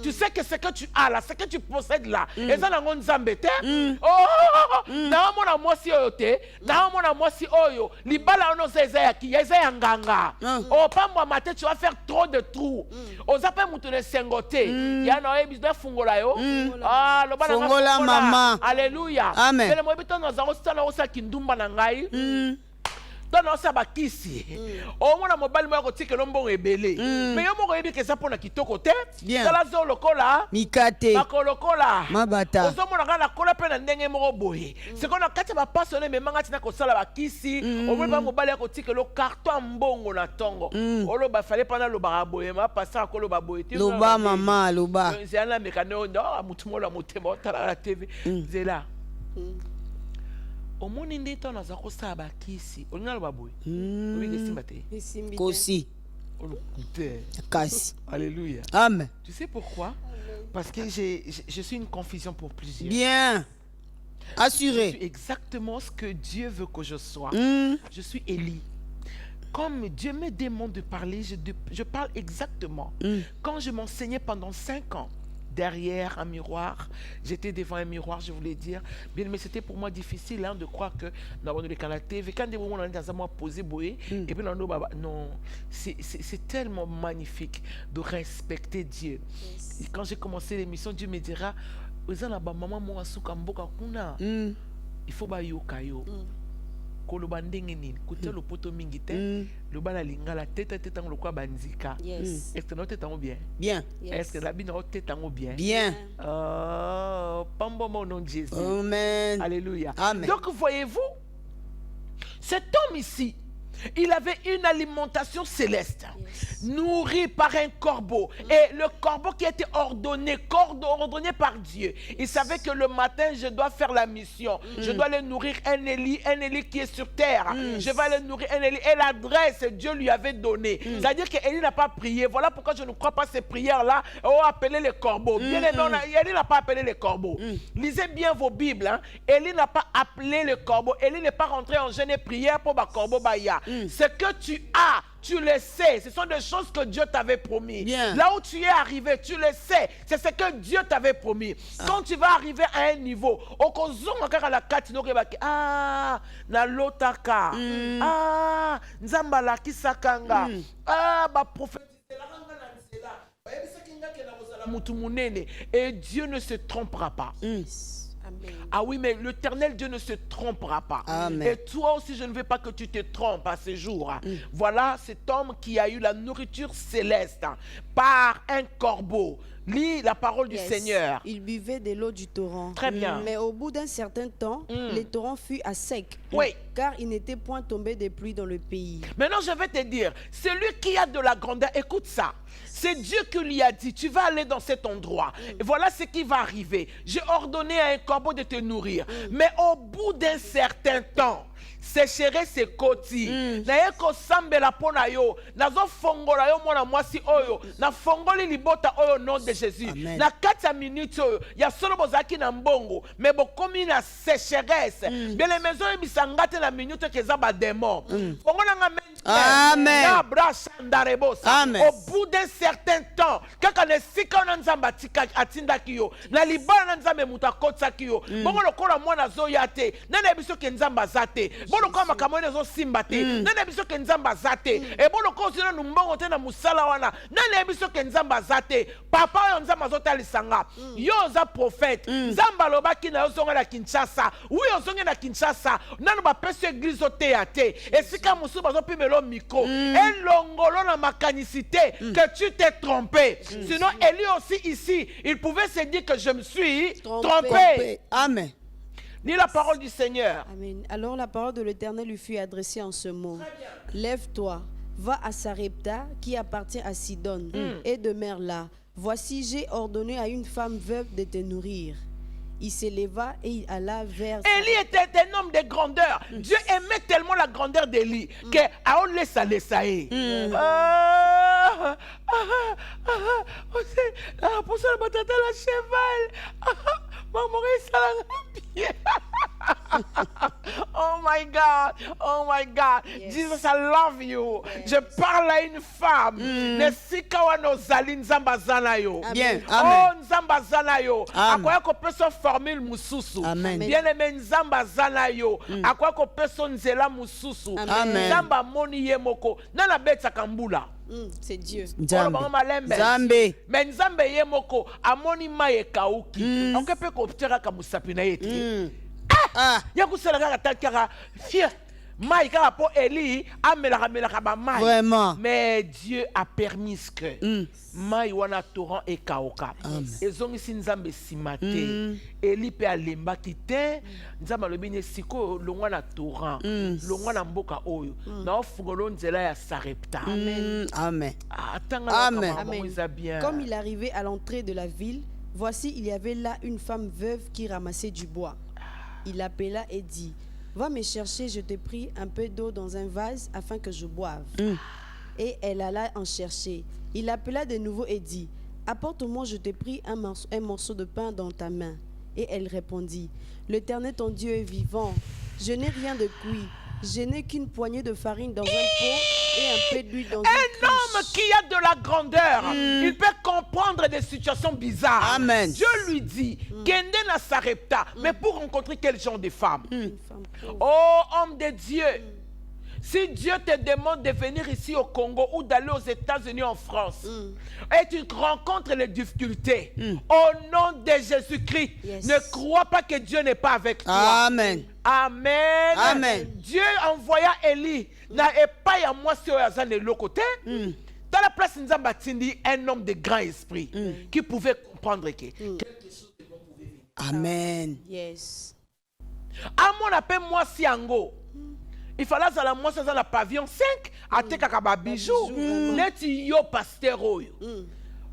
tu sais que ce que tu as là, ce que tu possèdes là, et ça n'a pas zambete. Na moi si oyote, na moi si oyo, libala ono zezaya ki yezaya nganga. Oh pas moi matin tu vas faire trop de trous. Ozape mutune sengote. Ya na ebizna fungola yo. Ah lo bana
Fungola mama.
Alléluia.
Amen.
Mais moi bito na zango sala osa kindumba na ngai. Tona osa bakisi. O mona mobali mo ko tikelo mbongo ebele. Mais yo moko yebi ke ça pona kitoko te.
Bien.
Tala zo lokola.
Mikate.
Makolokola.
Mabata.
Ozo mona kana kola pe na ndenge moko boye. C'est qu'on a kati ba passionné mais manga tina ko sala bakisi. O mona ba mobali ko tikelo carton mbongo na tongo. Olo ba fallait pas na lo ba boye ma passa ko lo ba boye.
Loba mama, loba.
C'est un mécano ndo mutumo la mutemo tala la TV. Zela. Omoni ndito na zako saba kisi olinga lo baboy obi kesimba te
Esimbi te.
Kosi.
olukute.
Kasi.
Alléluia.
Amen.
Tu sais pourquoi? Parce que je suis une confusion pour plusieurs.
Bien.
Je
Assuré.
suis exactement ce que Dieu veut que je sois. Je suis Élie. Comme Dieu me demande de parler, je parle exactement. Quand je m'enseignais pendant 5 ans, derrière un miroir, j'étais devant un miroir, je voulais dire, bien, mais c'était pour moi difficile de croire que dans le Canada TV, quand on est dans un mois posé, et puis non, c'est tellement magnifique de respecter Dieu.
Yes.
Et quand j'ai commencé l'émission, Dieu me dira, maman, moi, il faut que yo. Koloba ndenge nini kote lopoto mingi te loba na lingala tete tango lokwa banzika.
Yes.
Est-ce que no tetango bien?
Bien.
Yes.
Est-ce que la bino tetango bien?
Bien.
Oh, pambo mon nom de Jésus.
Amen.
Alléluia.
Amen.
Donc voyez-vous, cet homme ici, il avait une alimentation céleste, nourri par un corbeau. Et le corbeau qui était ordonné par Dieu. Il savait que le matin, je dois faire la mission. Je dois aller nourrir un Élie qui est sur terre. Je vais aller nourrir un Élie. Et l'adresse, Dieu lui avait donné. C'est-à-dire qu'Élie n'a pas prié. Voilà pourquoi je ne crois pas ces prières-là. Oh, appeler les corbeaux. Bien aimé, Élie n'a pas appelé les corbeaux. Lisez bien vos Bibles. Élie n'a pas appelé les corbeaux. Élie n'est pas rentré en jeûne et prière pour les corbeaux. Ce que tu as, tu le sais. Ce sont des choses que Dieu t'avait promis.
Bien.
Là où tu es arrivé, tu le sais. C'est ce que Dieu t'avait promis. Quand tu vas arriver à un niveau, na lotaka. Nzamba la kisakanga. Ba prophète. Et Dieu ne se trompera pas.
Amen.
Ah oui, mais l'Éternel Dieu ne se trompera pas.
Amen.
Et toi aussi, je ne veux pas que tu te trompes à ce jour. Voilà cet homme qui a eu la nourriture céleste par un corbeau. Lis la parole du Seigneur.
Il buvait de l'eau du torrent.
Très bien.
Mais au bout d'un certain temps, le torrent fut à sec.
Oui.
Car il n'était point tombé de pluie dans le pays.
Maintenant, je vais te dire, celui qui a de la grandeur, écoute ça. C'est Dieu qui lui a dit, tu vas aller dans cet endroit. Et voilà ce qui va arriver. J'ai ordonné à un corbeau de te nourrir. Mais au bout d'un certain temps, sécherait ses côtés. Na ko sambela pona yo. Nazo fongola yo mona mwasi oyo. Na fongoli libota oyo nom de Jésus.
Amen.
Na 4 minutes oyo. Ya solo bozaki na mbongo. Mais bokomi na sécheresse. Bele maison ebisangate na minute ke za ba démon. Fongola nga
Amen.
Na brasha ndarebosa.
Amen.
Au bout d'un certain temps, kaka ne sika na nzamba tika atindaki yo. Na libala na nzambe muta kotsaki yo. Bongo lokola mwana zo yate. Nana biso ke nzamba zate. Bono kama kamone zo simba te. Nana biso ke nzamba zate. E bono ko sina numbongo te na musala wana. Nana biso ke nzamba zate. Papa yo nzamba zo talisanga. Yo za prophète. Nzamba lobaki na yo zonga na Kinshasa. Uyo zonga na Kinshasa. Nanu ba peso église o te ate. E sika musu bazo pimelo micro. Et longolo na makanicité que tu t'es trompé. Sinon Élie aussi ici, il pouvait se dire que je me suis trompé.
Amen.
Lis la parole du Seigneur.
Amen. Alors la parole de l'Éternel lui fut adressée en ce mot. Lève-toi, va à Sarepta qui appartient à Sidon et demeure là. Voici, j'ai ordonné à une femme veuve de te nourrir. Il se leva et il alla vers...
Élie était un homme de grandeur. Dieu aimait tellement la grandeur d'Élie que a on laisse aller ça. Pour ça, le batata la cheval. Maman, oh my God, oh my God.
Yes.
Jesus, I love you. Je parle à une femme. Ne sikawa no zali nzamba zana yo.
Bien.
Oh
Amen.
nzamba zana yo.
Amen.
Akoya ko peso formule mususu.
Amen.
Bien aimé nzamba zana yo. Akoya ko peso nzela mususu.
Amen.
Nzamba moni ye moko. Nana betsa kambula.
C'est Dieu.
Nzambe.
Oh, malembe.
Nzambe.
Mais nzambe ye moko amoni maye kauki. Onkepe ko ptera ka musapi na yeti.
Ah.
Ya kusala kaka takaka fier. Maï kaka po Eli amelaka ba maï.
Vraiment.
Mais Dieu a permis que maï wana torrent et kaoka. Ezongisi nzambe simate. Eli pe alemba kite nzamba lobine siko longwa na torrent. Longwa na mboka oyo. Na ofungolo nzela ya Sarepta.
Amen. Amen.
Amen.
Amen. Comme il arrivait à l'entrée de la ville, voici, il y avait là une femme veuve qui ramassait du bois. Il l'appela et dit, va me chercher, je te prie, un peu d'eau dans un vase afin que je boive. Et elle alla en chercher. Il l'appela de nouveau et dit, apporte-moi, je te prie, un morceau de pain dans ta main. Et elle répondit, l'Éternel ton Dieu est vivant. Je n'ai rien de cuit. Je n'ai qu'une poignée de farine dans un pot et un peu d'huile dans une cruche.
Un homme qui a de la grandeur, il peut comprendre des situations bizarres.
Amen.
Dieu lui dit, Kende na Sarepta, mais pour rencontrer quel genre de femme?
Une femme pauvre.
Oh, homme de Dieu, si Dieu te demande de venir ici au Congo ou d'aller aux États-Unis en France, et tu rencontres les difficultés, au nom de Jésus-Christ,
Yes.
ne crois pas que Dieu n'est pas avec toi.
Amen.
Amen.
Amen.
Dieu envoya Élie na epai ya mwasi oyo aza na eloko te. Dans la place Nzambe atindi un homme de grand esprit qui pouvait comprendre que quelque chose de bon pouvait venir.
Amen.
Yes.
Amon appelle mwasi yango. Il fallait azala mwasi aza na pavillon 5 atekaka ba bijoux. Neti yo pasteur oyo.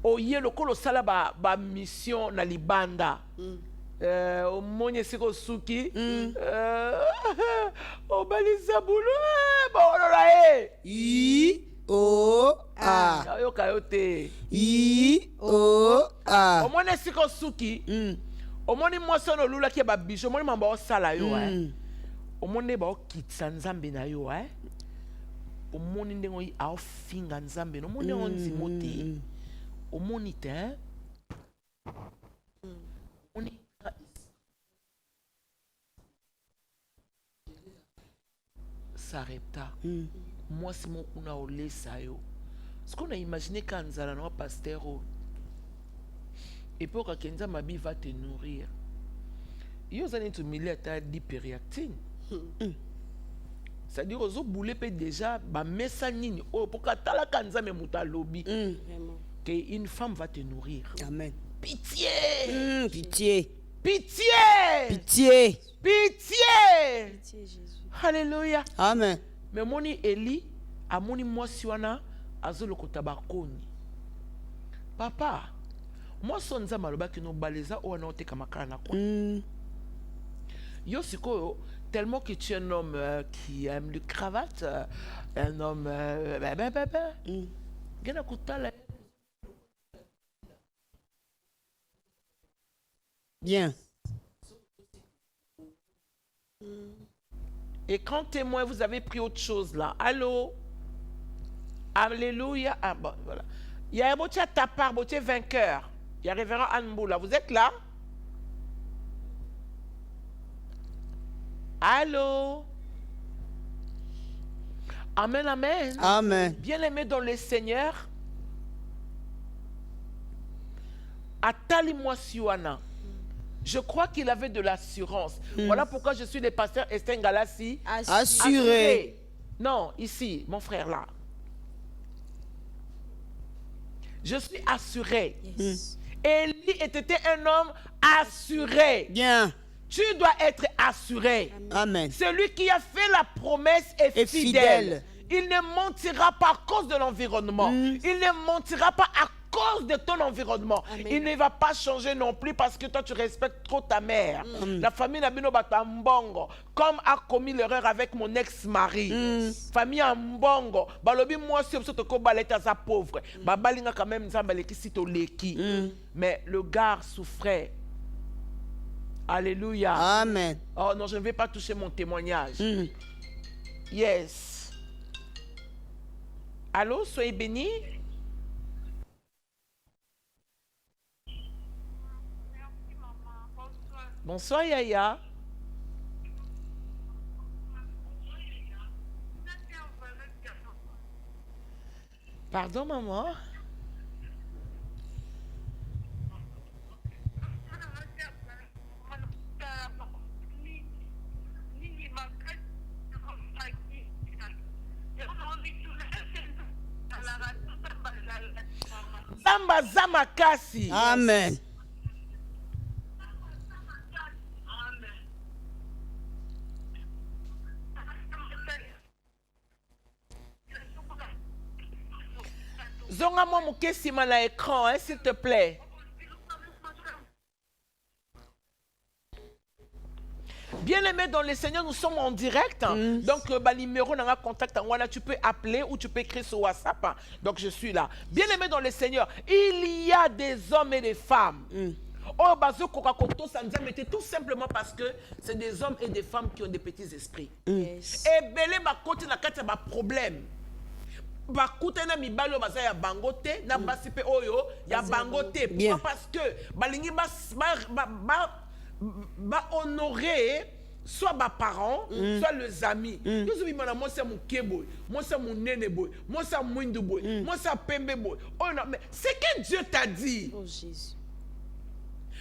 Oye lokolo sala ba mission na libanda. Omoni esiko suki obalisa bulu baolola e
I O A.
oyoka yo te
I O A.
omoni esiko suki omoni mwasi ono olulaki babisho omoni mamba osala yo omoni baokitisa nzambe na yo omoni ndenge oyi aofinga nzambe no omoni ndenge ondimo te omoni te hein? Omoni s'arrêta mwasi moko na olesa yo ce qu'on a imaginé quand nzala na pasteur et puis okake nzambe abi va te nourrir yo ozali neti omili ata d'hyperactine c'est-à-dire ozobule mpe déjà bamesa nini oyo mpo katalaka nzambe moto alobi que une femme va te nourrir.
Amen.
Pitié.
Pitié.
Pitié.
Pitié.
Pitié.
Pitié, Jésus.
Alléluia.
Amen.
Mais moni Eli amoni mwasi wana azolokota bakoni. Papa, moi son nzambe alobaki no baleza oyo na oteka makala na kwa. Yo sikoyo tellement que tu es un homme qui aime le cravate, un homme gena kutala.
Bien.
Et quand témoin, vous avez pris autre chose là. Allô? Alléluia. Ah bon, voilà. Il y a un botier à ta part, botier vainqueur. Il y a révérend Anne là. Vous êtes là? Allô? Amen, amen.
Amen.
Bien-aimé dans le Seigneur. Atali Mwasiwana. Je crois qu'il avait de l'assurance. Voilà pourquoi je suis le pasteur Esther Galassi.
Assuré.
Non, ici, mon frère là. Je suis assuré.
Yes.
Élie était un homme assuré.
Bien.
Tu dois être assuré.
Amen.
Celui qui a fait la promesse est
Et
fidèle.
fidèle.
Il ne mentira pas à cause de l'environnement. Il ne mentira pas à cause de ton environnement.
Amen.
Il ne va pas changer non plus parce que toi tu respectes trop ta mère. La famille Nabino Batambongo, comme a commis l'erreur avec mon ex-mari. Famille Ambongo, balobi moi si obso toko baleta sa pauvre. Babalinga quand même nzambaleki sito leki. Mais le gars souffrait. Alléluia.
Amen.
Oh non, je ne vais pas toucher mon témoignage. Yes. Allô, soyez bénis. Bonsoir Yaya. Pardon maman. Zamba Zamakasi.
Amen.
Zonga moi mukesi na écran, hein, s'il te plaît. Bien-aimé dans le Seigneur, nous sommes en direct. Donc, numéro dans un contact, tu peux appeler ou tu peux écrire sur WhatsApp. Donc, je suis là. Bien-aimé dans le Seigneur, il y a des hommes et des femmes. Oh, bazo kokakoto sandia mais tout simplement parce que c'est des hommes et des femmes qui ont des petits esprits.
Yes.
Et belé ba côté na kati ba problème. Ba kutena mibalo baza ya bangote na basi pe oyo ya bangote. Pourquoi? Parce que balingi ba honorer soit mes parents, soit les amis. Nous sommes moi c'est mon kebo, moi c'est mon nene boy, moi c'est mon indu boy, moi c'est pembe boy. Oh non, mais c'est que Dieu t'a dit.
Oh Jésus.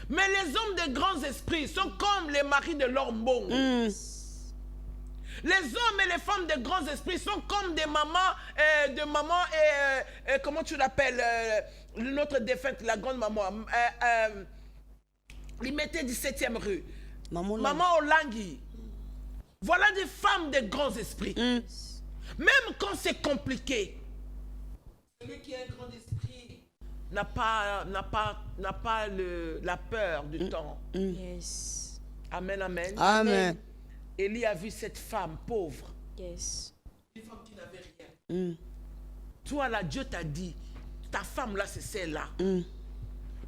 Mais les hommes de grands esprits sont comme les maris de leur mbongo. Les hommes et les femmes de grands esprits sont comme des mamans, comment tu l'appelles, notre défunte, la grande maman, Limité 17e rue. Maman Olangui. Voilà des femmes de grands esprits. Même quand c'est compliqué, celui qui a un grand esprit n'a pas la peur du temps.
Yes.
Amen, amen.
Amen.
Élie a vu cette femme pauvre.
Yes.
Une femme qui n'avait rien. Toi là, Dieu t'a dit, ta femme là, c'est celle-là.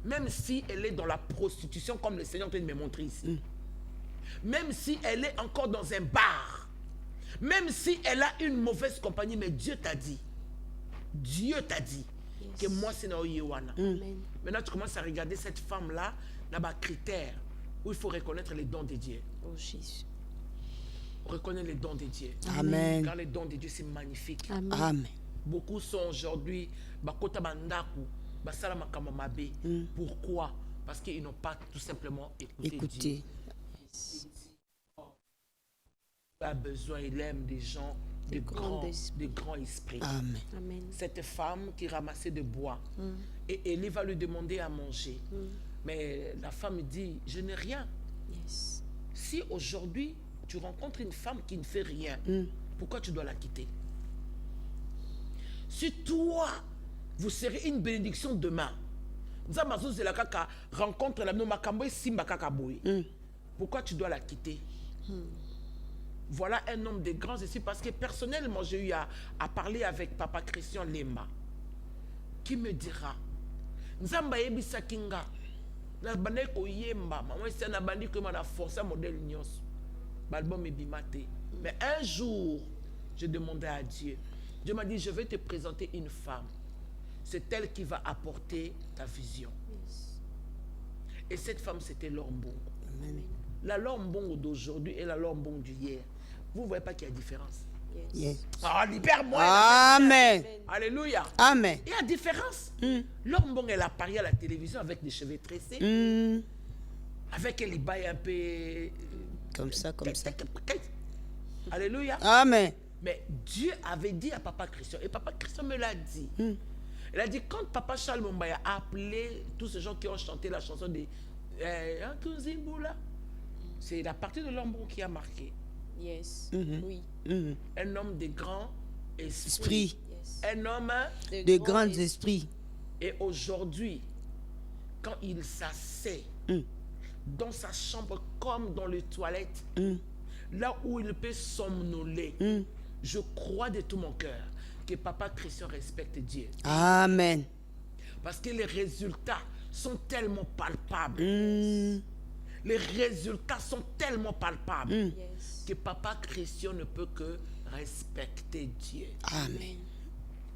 Même si elle est dans la prostitution, comme le Seigneur vient de me montrer ici. Même si elle est encore dans un bar.
Même si elle a une mauvaise compagnie, mais Dieu t'a dit. Dieu t'a dit que moi, c'est Naoyewana.
Amen.
Maintenant, tu commences à regarder cette femme-là, dans bas critères où il faut reconnaître les dons de Dieu.
Oh Jésus.
Reconnaître les dons de Dieu.
Amen.
Car les dons de Dieu, c'est magnifique.
Amen.
Amen.
Beaucoup sont aujourd'hui bakota bandaku, basala makama mabe. Pourquoi? Parce qu'ils n'ont pas tout simplement écouté Dieu.
Écoutez.
Il a besoin, il aime des gens de grands esprits.
Amen.
Amen.
Cette femme qui ramassait de bois, et Élie va lui demander à manger. Mais la femme dit, je n'ai rien.
Yes.
Si aujourd'hui tu rencontres une femme qui ne fait rien, pourquoi tu dois la quitter? Si toi, vous serez une bénédiction demain, rencontre la pourquoi tu dois la quitter? Voilà un homme de grands esprits, parce que personnellement, j'ai eu à parler avec Papa Christian Lemba, qui me dira, Nzamba yebisa kinga, na bande ko yemba, maman c'est na bandi que m'a forcé modèle nyos, balbum et bimate. Mais un jour, je demandais à Dieu, Dieu m'a dit, je vais te présenter une femme, c'est elle qui va apporter ta vision. Et cette femme, c'était Lombongo. La Lombongo d'aujourd'hui et la Lombongo d'hier. Vous ne voyez pas qu'il y a différence?
Yes.
Ah, libère-moi.
Amen.
Alléluia.
Amen.
Il y a différence. Lombongo, elle a parié à la télévision avec des cheveux tressés, avec un libaye un peu...
Comme ça, comme ça.
Alléluia.
Amen.
Mais Dieu avait dit à Papa Christian, et Papa Christian me l'a dit. Il a dit, quand Papa Charles Mumbaya a appelé tous ces gens qui ont chanté la chanson de c'est la partie de Lombongo qui a marqué.
Yes. Oui.
Un homme de grand esprit.
Esprit.
Yes.
Un homme.
De grands esprits.
Et aujourd'hui, quand il s'assied dans sa chambre comme dans les toilettes, là où il peut somnoler, je crois de tout mon cœur que Papa Christian respecte Dieu.
Amen.
Parce que les résultats sont tellement palpables. Les résultats sont tellement palpables
Yes.
que Papa Christian ne peut que respecter Dieu.
Amen.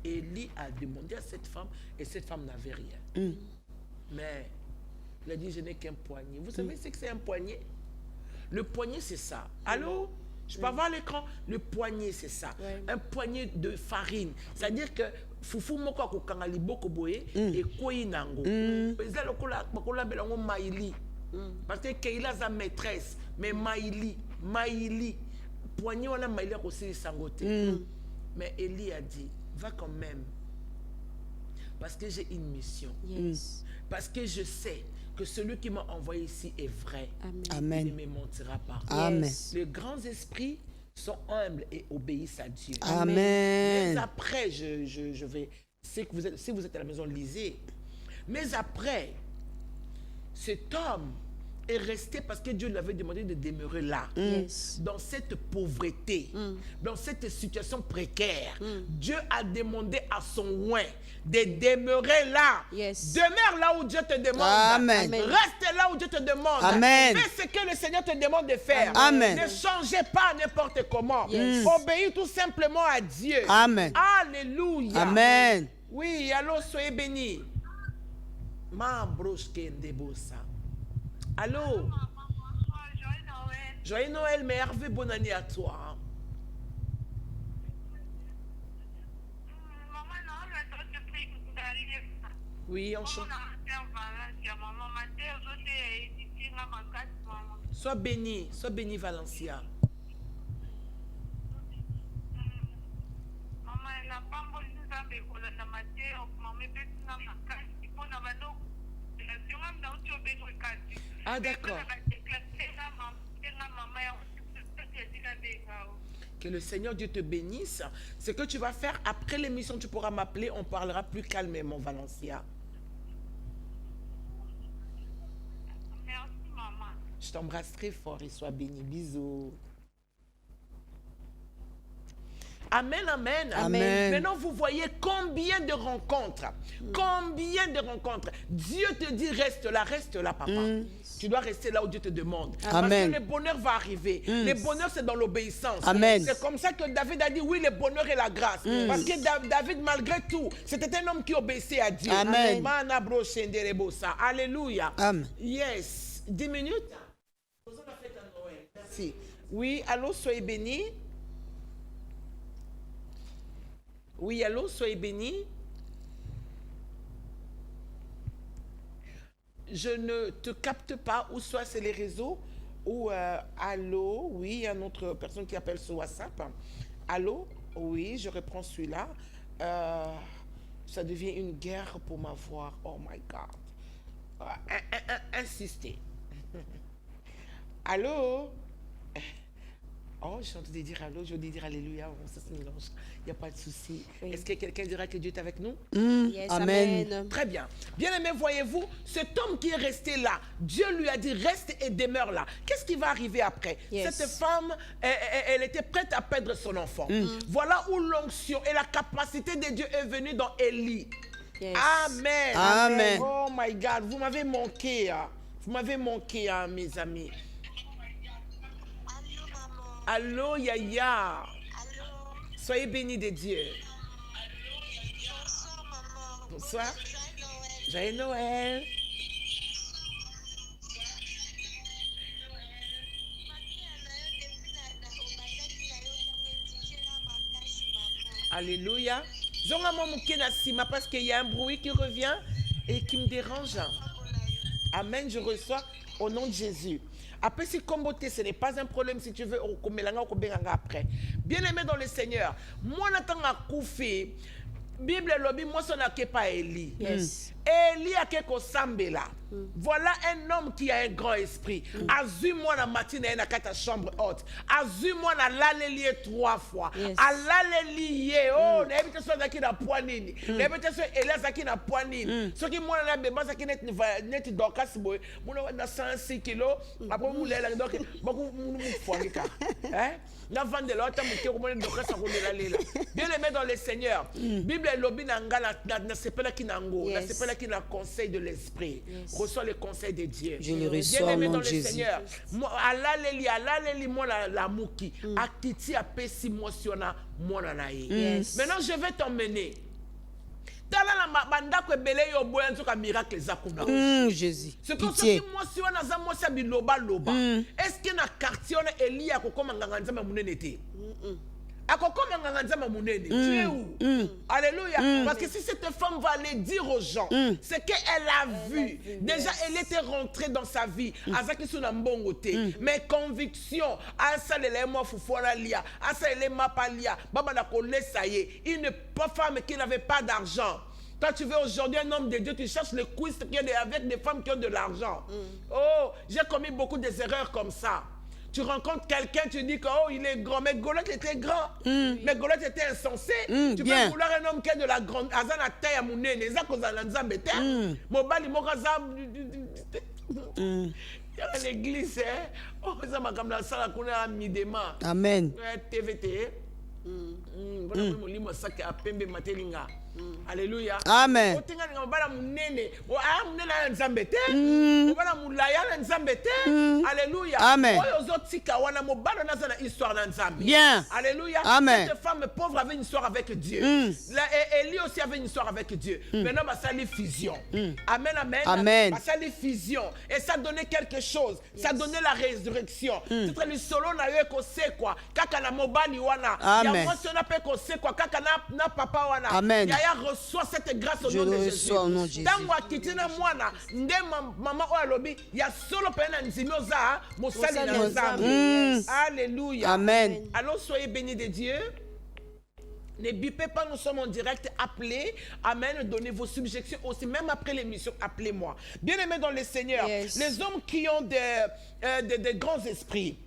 Élie a demandé à cette femme et cette femme n'avait rien. Mais il a dit, je n'ai qu'un poignet. Vous savez ce que c'est un poignet? Le poignet, c'est ça. Allô? Je peux avoir l'écran? Le poignet, c'est ça. Un poignet de farine. C'est-à-dire que fufu moko akokanga liboko boye et koi nango. Peza lokola belango maili. Parce que Keila sa maîtresse, mais maili, poignet wana maili akosili sangote. Mais Élie a dit, va quand même. Parce que j'ai une mission.
Yes.
Parce que je sais que celui qui m'a envoyé ici est vrai.
Amen.
Amen.
Il ne me mentira pas.
Amen.
Yes.
Les grands esprits sont humbles et obéissent à Dieu.
Amen.
Mais après, je vais... Si vous êtes à la maison, lisez. Mais après, cet homme est resté parce que Dieu lui avait demandé de demeurer là.
Yes.
Dans cette pauvreté, dans cette situation précaire. Dieu a demandé à son oint de demeurer là.
Yes.
Demeure là où Dieu te demande.
Amen.
Reste là où Dieu te demande.
Amen.
Fais ce que le Seigneur te demande de faire.
Amen.
Ne changez pas n'importe comment.
Yes.
Obéis tout simplement à Dieu.
Amen.
Alléluia.
Amen.
Oui, allô, soyez bénis. Ma broche Ndebosa. Allô? Joyeux Noël, mais Hervé, bonne année à toi. Oui, on chante. Sois béni Valencia. Ah, d'accord. Que le Seigneur Dieu te bénisse. Ce que tu vas faire après l'émission, tu pourras m'appeler. On parlera plus calmement, Valencia.
Merci, maman.
Je t'embrasse très fort et sois béni. Bisous. Amen, amen.
Amen.
Maintenant, vous voyez combien de rencontres. Combien de rencontres. Dieu te dit, reste là, papa. Tu dois rester là où Dieu te demande.
Amen.
Parce que le bonheur va arriver. Le bonheur, c'est dans l'obéissance.
Amen.
C'est comme ça que David a dit, oui, le bonheur et la grâce. Parce que David, malgré tout, c'était un homme qui obéissait à Dieu.
Amen.
Alléluia.
Amen.
Yes. 10 minutes. Merci. Oui, allô, soyez bénis. Oui, allô, soyez bénis. Je ne te capte pas, ou soit c'est les réseaux, ou allô, oui, il y a une autre personne qui appelle sur WhatsApp. Allô, oui, je reprends celui-là. Ça devient une guerre pour m'avoir. Oh my God. Insistez. Allô? Oh, je suis en train de dire allô, je vais dire alléluia, bon, ça se mélange, il n'y a pas de souci.
Oui.
Est-ce que quelqu'un dira que Dieu est avec nous?
Yes,
Amen.
Très bien. Bien-aimé, voyez-vous, cet homme qui est resté là, Dieu lui a dit reste et demeure là. Qu'est-ce qui va arriver après?
Yes.
Cette femme, elle était prête à perdre son enfant. Voilà où l'onction et la capacité de Dieu est venue dans Élie.
Yes.
Amen.
Amen.
Oh my God, vous m'avez manqué. Hein. Vous m'avez manqué, hein, mes amis.
Allô, maman.
Allô, Yaya.
Allô.
Soyez bénis de Dieu.
Bonsoir, maman.
Bonsoir.
Joyeux Noël.
Joyeux Noël. Alléluia. Zonga mo muke na sima parce qu'il y a un bruit qui revient et qui me dérange. Amen, je reçois au nom de Jésus. Après, si comboté, ce n'est pas un problème si tu veux, après. Bien-aimé dans le Seigneur, moi, n'attends à koufi, Bible lobby, moi, ça n'a pas Élie.
Yes.
Élie a quelque sambela. Voilà un homme qui a un grand esprit. Azu-moi la matinée dans ta chambre haute. Azu-moi la lalelier 3 fois.
Yes.
A lalelier, oh, n'habite soit qui na poinini. N'habite soit Elias qui na poinini. Ce qui moi na bébé ça qui net dokas boy. Moi na 106 kilos. Après moi là donc beaucoup nous foirika. Hein? Na vendre l'autre mon cœur moi dokas ça rouler là. Bien aimé dans le Seigneur. Bible lobi na ngala na sepela qui na ngo, na sepela qui na conseil de l'esprit. Reçois le conseil de Dieu.
Je le reçois au
Bien-aimé
nom
dans
de
le
Jésus.
Seigneur. Alaleli, moi la mouki. Akiti a pesi motiona, moi na ye.
Yes.
Maintenant, je vais t'emmener. Tala la banda ko belé yo boya nzoka miracle zakuna.
Jésus.
C'est comme ça
Pitié.
que moi si on a za moi sa biloba loba. Est-ce que na quartier on a Elia ko koma nganga nzama munene te? Akokoma nganga nzama munene. Tu es où? Alléluia. Parce que si cette femme va aller dire aux gens, c'est qu'elle a vu. Déjà, elle était rentrée dans sa vie. Azaki suna mbongo te. Mais conviction, asa lele mo fufora lia, asa lele mapa lia, baba na ko lesaye. Une femme qui n'avait pas d'argent. Quand tu veux aujourd'hui un homme de Dieu, tu cherches le quiz avec des femmes qui ont de l'argent. Oh, j'ai commis beaucoup d'erreurs comme ça. Tu rencontres quelqu'un, tu dis que oh, il est grand. Mais Goliath était grand. Mais Goliath était insensé. Tu peux vouloir un homme qui a de la grande. Azana taille à mon nez. Mobali mokaza. L'église, oh, ça m'a comme la salle qu'on a mis des mains.
Amen.
TVT. Voilà, mon sac à pembe matelinga. Alléluia.
Amen.
Alléluia.
Amen. Bien.
Alléluia.
Amen.
Cette femme pauvre avait une histoire avec Dieu. Élie aussi avait une histoire avec Dieu. Maintenant, ça les fusion. Amen, amen.
Amen.
Ça les fusion. Et ça donnait quelque chose. Ça donnait la résurrection. C'est le solo na yo ko c'est quoi. Kaka na mobali wana.
Amen.
Ya moi si on appelle ko c'est quoi. Kaka na papa wana.
Amen.
Yaya reçoit cette grâce au
Je
nom de
le
Jésus.
reçois au nom de Jésus.
Tango akitina mwana nde maman oya lobi ya solo pena nzimi oza mosali na nzambe. Alléluia.
Amen.
Alors soyez bénis de Dieu. Ne bipez pas, nous sommes en direct. Appelez. Amen. Donnez vos subjections aussi. Même après l'émission, appelez-moi. Bien-aimés dans le Seigneur,
Yes.
les hommes qui ont des grands esprits,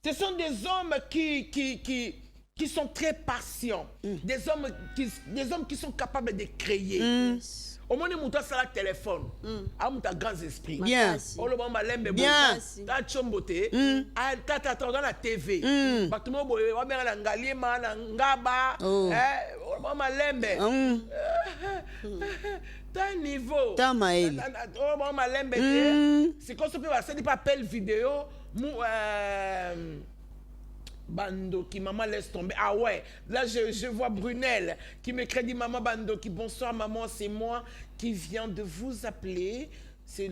ce sont des hommes qui sont très patients. Des hommes qui sont capables de créer. Au moins, nous avons un téléphone. Nous avons grands esprits.
Bien. Bien.
Ta chombote, ta dans la TV. Batuma boye wa benga na ngalima na ngaba,
Oh.
bon malembe. T'as un niveau.
Ta maël.
Oh bon malembe. C'est comme ça que ça dit pas appel vidéo. Bando qui maman laisse tomber. Ah ouais, là je vois Brunel qui me crédit maman Bando qui bonsoir maman, c'est moi qui viens de vous appeler. C'est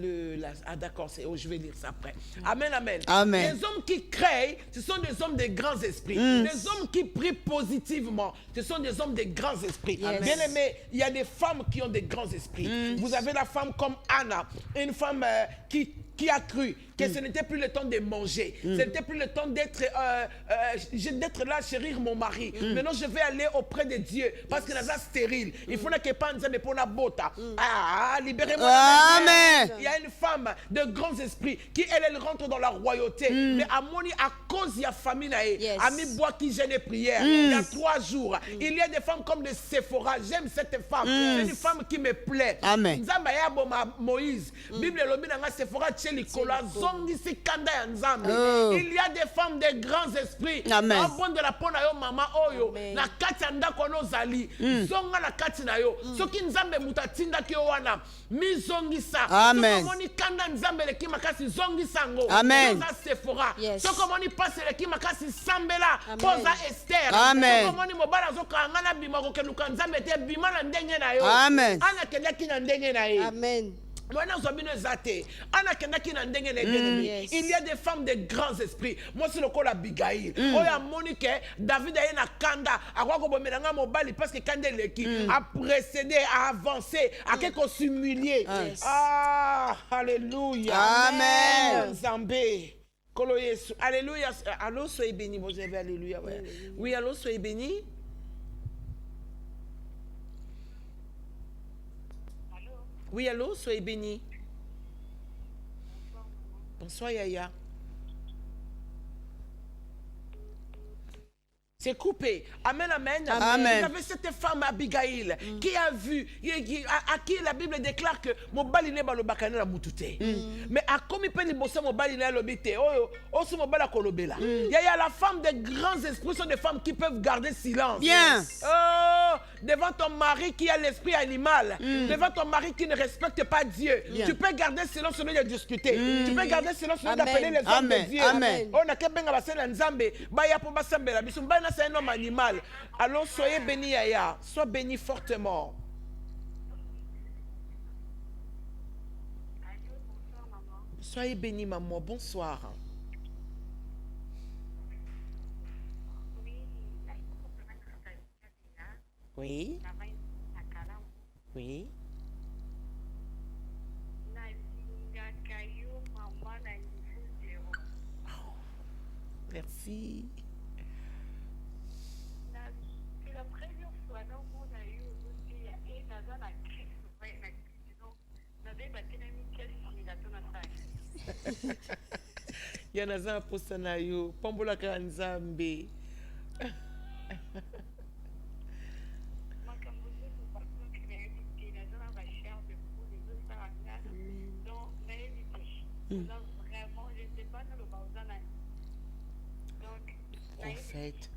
ah d'accord, je vais lire ça après. Amen, amen.
Amen.
Les hommes qui créent, ce sont des hommes de grands esprits. Les hommes qui prient positivement, ce sont des hommes de grands esprits.
Yes.
Bien aimé, il y a des femmes qui ont des grands esprits. Vous avez la femme comme Anna, une femme qui a cru que ce n'était plus le temps de manger, ce n'était plus le temps d'être là, chérir mon mari. Maintenant, je vais aller auprès de Dieu parce que là, stérile. Il faut que pas nous pour la bota. Ah, libérez-moi.
Amen.
Il y a une femme de grands esprits qui, elle rentre dans la royauté. Mais à Moni, à cause de la famille,
Yes.
à mi bois qui gêne prière, il y a 3 jours. Il y a des femmes comme les Sephora. J'aime cette femme. C'est une femme qui me plaît.
Amen.
Nzamba ya boma Moïse. Bible lobi nanga Sephora tchelikola zongi sikanda ya Nzambe. Il y a des femmes de grands esprits.
Amen.
Bon de la pona yo mama oyo.
Amen.
Na kati ndako no zali. Zonga na kati na yo. Soki Nzambe mutatinda ki yo wana. Mi zongi sa.
Amen.
Soko moni kanda Nzambe le ki makasi zongi sango.
Amen.
Poza Sephora.
Yes.
Soko moni passe le ki makasi sambela.
Amen.
Poza Esther.
Amen.
Soko moni mobala zoka ngana bima ko keluka Nzambe te bima na ndenge na yo.
Amen.
Ana kendaki na ndenge na ye.
Amen.
Yes. Il y a des femmes de grands esprits. Moi, c'est le cas d'Abigail. Oya Monique, David a na kanda. A quoi qu'on me mobali parce que kanda leki a précédé, a avancé, a quelque s'humilier. Ah, alléluia.
Amen.
Zambé. Kolo Yesu. Alléluia. Allô, soyez bénis. Moi, j'avais alléluia. Ouais. Oui, allô, soyez bénis. Oui, allô, soyez bénis. Bonsoir, Yaya. C'est coupé. Amen, amen.
Amen.
Vous avez cette femme Abigail qui a vu, à qui la Bible déclare que mon bali n'est pas le bakane la mutute. Mais à comme il peut les bosser mon bali n'est l'obité. Oh, c'est mon bala kolobela. Il y a la femme des grands esprits, sont des femmes qui peuvent garder silence.
Bien.
Oh, devant ton mari qui a l'esprit animal, devant ton mari qui ne respecte pas Dieu, tu peux garder silence au lieu de discuter. Tu peux garder silence au lieu d'appeler les hommes de Dieu.
Amen.
Oh, n'a qu'à bien avancer dans Nzambe. Baya pour basambela. Bisumba c'est un homme animal. Alors soyez bénis, Yaya. Sois béni fortement. Soyez bénis, maman. Bonsoir. Oui. Oui. Merci. Yanaza posana yo pambola ka Nzambe. Prophète.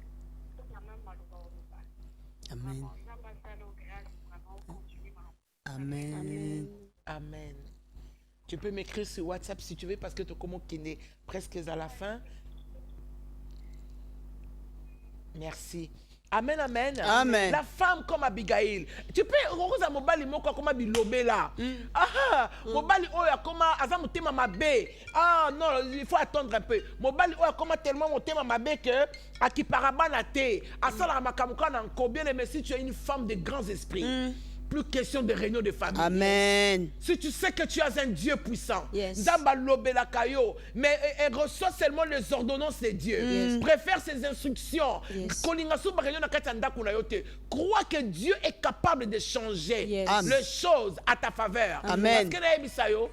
Amen. Amen.
Amen. Tu peux m'écrire sur WhatsApp si tu veux parce que tu commences qui est presque à la fin. Merci. Amen, amen.
Amen.
La femme comme Abigail. Tu peux regarder mobali moko comme bilobé là. Ah, mobali oya comme azam tema mabe. Ah non, il faut attendre un peu. Mobali oya comme tellement mon tema mabe que à qui parabana te. À ça la makamuka na combien mais si tu es une femme de grands esprits. Plus question de réunion de famille.
Amen.
Si tu sais que tu as un Dieu puissant,
Yes.
Nzamba lobela kayo, mais reçoit seulement les ordonnances de Dieu. Préfère ses instructions.
Yes.
Kolinga sou ba réunion na kati ya ndako na yo te. Crois que Dieu est capable de changer
Yes.
les choses à ta faveur.
Amen.
Parce que na yebisa yo,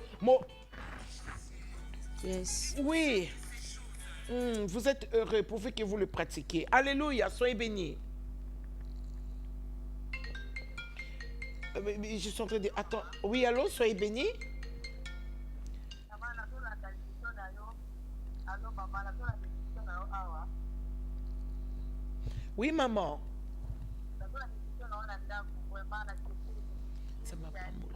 Yes.
oui, vous êtes heureux pourvu que vous le pratiquiez. Alléluia, soyez bénis. Je suis en train de... Attends. Oui, allô, soyez bénis. Oui, maman.
Ça m'a pas moulé.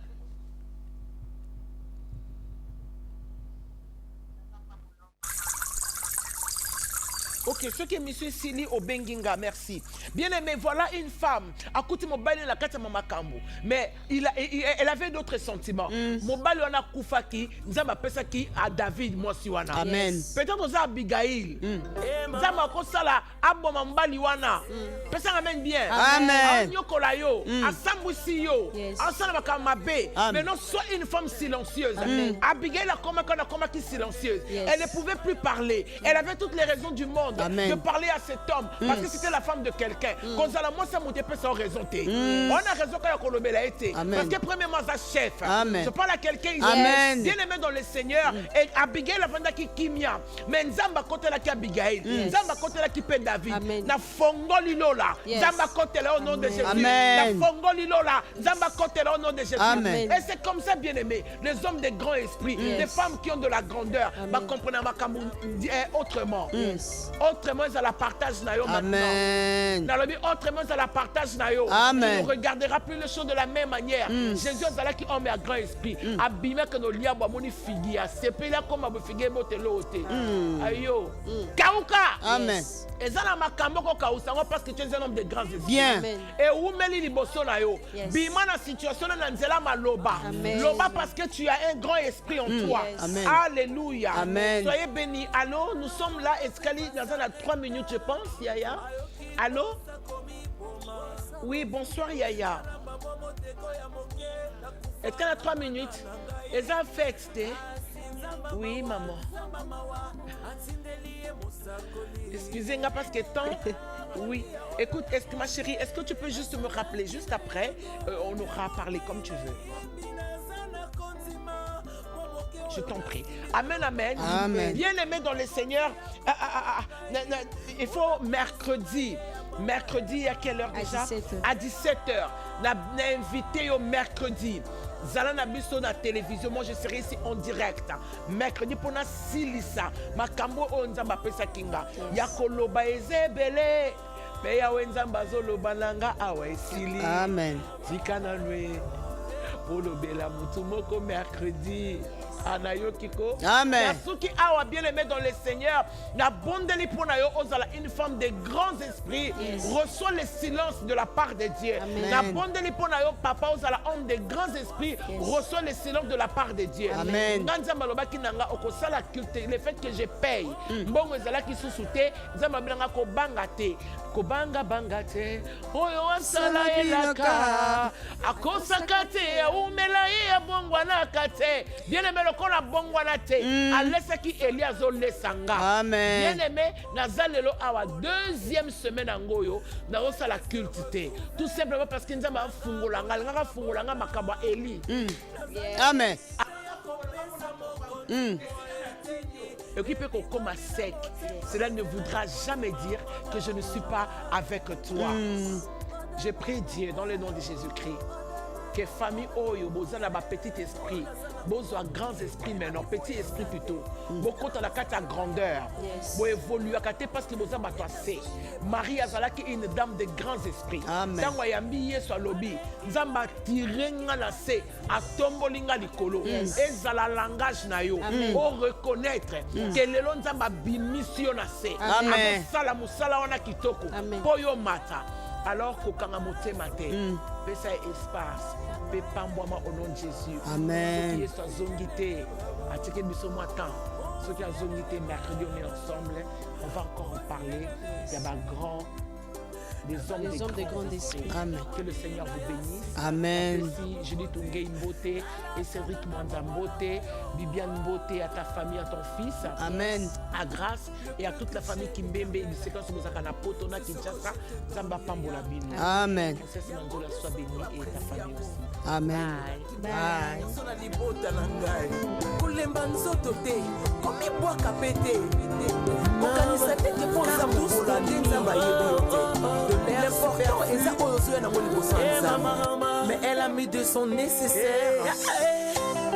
Ok, ce qui est monsieur Sili au Benginga, merci. Bien aimé, voilà une femme. À côté de mon bail, la carte Mama Kambo. Mais elle avait d'autres sentiments. Mon bail, on a Koufaki, nous avons appelé ça qui à David, moi, Siwana.
Amen.
Peut-être nous avons Abigail. Nous avons appelé ça là, Abba Mambali Wana. Personne amène bien.
Amen.
Nyokolayo, Asambousiyo,
Yes.
Asanabakamabe.
Amen.
Mais non, soit une femme silencieuse. Abigail a comme qui silencieuse.
Yes.
Elle ne pouvait plus parler. Elle avait toutes les raisons du monde
Amen.
de parler à cet homme parce que c'était la femme de quelqu'un. Quand ça la moi ça montait pas sans raison. On a raison quand il a été.
Amen.
Parce que premièrement ça chef.
Amen.
Je parle à quelqu'un ici.
Amen.
Bien aimé dans le Seigneur. Et Abigail la venda qui kimia. Mais Nzamba côté là qui Abigail. Nzamba côté là qui paie David.
Amen.
Na fongoli lola.
Yes.
Nzamba côté là au nom de Jésus.
Amen.
Na fongoli lola. Nzamba côté là au nom de Jésus.
Amen.
Et c'est comme ça bien aimé. Les hommes de grand esprit, les femmes qui ont de la grandeur, bah comprenez ma autrement.
Yes.
Autrement, ça la partage na yo maintenant.
Amen.
Nalobi, autrement, ça la partage na yo.
Amen.
Tu ne regarderas plus les choses de la même manière. Jésus a qui homme à grand esprit. Abîmé que nos liens ba moni figia. C'est pas là comme abo figia botelo ote. Ayo. Kauka.
Amen.
Et ça la makambo ko kausa parce que tu es un homme de grand esprit.
Bien.
Amen.
Et où meli liboso na yo.
Yes.
Bima na situation na nzela maloba.
Amen.
Loba parce que tu as un grand esprit en toi.
Yes.
Amen.
Alléluia.
Amen.
Soyez bénis. Allô, nous sommes là, escalier dans un à 3 minutes, je pense, Yaya. Allô? Oui, bonsoir, Yaya. Est-ce qu'elle a 3 minutes? Elles ont fait exté. Oui, maman. Excusez-moi parce que temps. Oui. Écoute, est-ce que ma chérie, est-ce que tu peux juste me rappeler juste après? On aura parlé comme tu veux. Je t'en prie. Amen, amen.
Amen.
Bien aimé dans le Seigneur. Il faut mercredi. Mercredi, à quelle heure déjà?
17h.
À 17h. On a invité au mercredi. Zala na biso na télévision, moi je serai ici en direct. Mercredi pour na silisa. Makambo o nzamba pesa kinga. Ya koloba ezebele. Pe ya wenzamba zoloba nanga awa esili.
Amen.
Tika na nwe. Polo bela mutu moko mercredi. Anayo Kiko.
Amen.
Yasuki awa bien aimé dans le Seigneur. Na bondeli ponayo ozala une femme de grands esprits.
Yes.
Reçoit le silence de la part de Dieu.
Amen.
Na bondeli ponayo papa ozala homme de grands esprits.
Yes.
Reçoit le silence de la part de Dieu.
Amen.
Nganza malobaki nanga okosala culte. Le fait que je paye. Mbongo ezala ki susute. Nzamba bilanga ko banga te. Ko banga banga te. Oyo asala elaka. Akosaka te. Umela ye bongwana kate. Bien aimé qu'on a bon wanate à laisser qui Elias le sanga.
Amen.
Bien aimé, nazalelo awa deuxième semaine angoyo na osa la cultité. Tout simplement parce que nous avons fungolanga makaba Eli.
Amen.
Et qui peut qu'on comme sec. Cela ne voudra jamais dire que je ne suis pas avec toi. Je prie Dieu dans le nom de Jésus-Christ. Que famille oyo boza na ba petit esprit, boza grand esprit maintenant, petit esprit plutôt. Beaucoup dans la carte à grandeur.
Yes.
Bo évoluer à côté parce que boza ba toi c'est. Marie azala qui est une dame de grands esprits.
Amen.
Tango yambi yeso lobi, nzamba tirenga na se, atombolinga likolo. Ezala langage na yo. O reconnaître que lelo nzamba bimisio na se.
Amen.
Sala musala wana kitoko.
Amen.
Poyo mata. Alors kokanga motema te. Pesa espace. Pe pambwama au nom de Jésus.
Amen.
Soki yesu azongi te. Atike biso mwa temps. Soki azongi te, mercredi on est ensemble. On va encore en parler. Il y a des grands. Des hommes de grand esprit.
Amen.
Que le Seigneur vous bénisse.
Amen.
Merci, Julie Tungé Mbote et Cédric Mwanza Mbote, Bibiane Mbote, à ta famille, à ton fils.
Amen.
À Grâce et à toute la famille Kimbembe, du séquence Mozakana Potona, Kinshasa, Zamba Pambola Bino.
Amen.
Princesse Nangola, sois bénie et ta famille aussi.
Amen.
Bye.
Bye.
na libota na ngai kolemba nzoto te komibwaka pe te kokanisa tete mpo oza mobola nde nzambe ayebi yo te l'important eza oyo ozoya nango liboso ya nzambe mais elle a mis de son nécessaire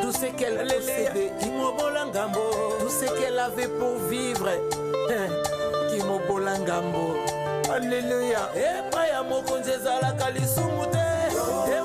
tout ce qu'elle possédait kimobola ngambo tout ce qu'elle avait pour vivre kimobola ngambo alléluia epai ya mokonzi ezalaka lisumu te Et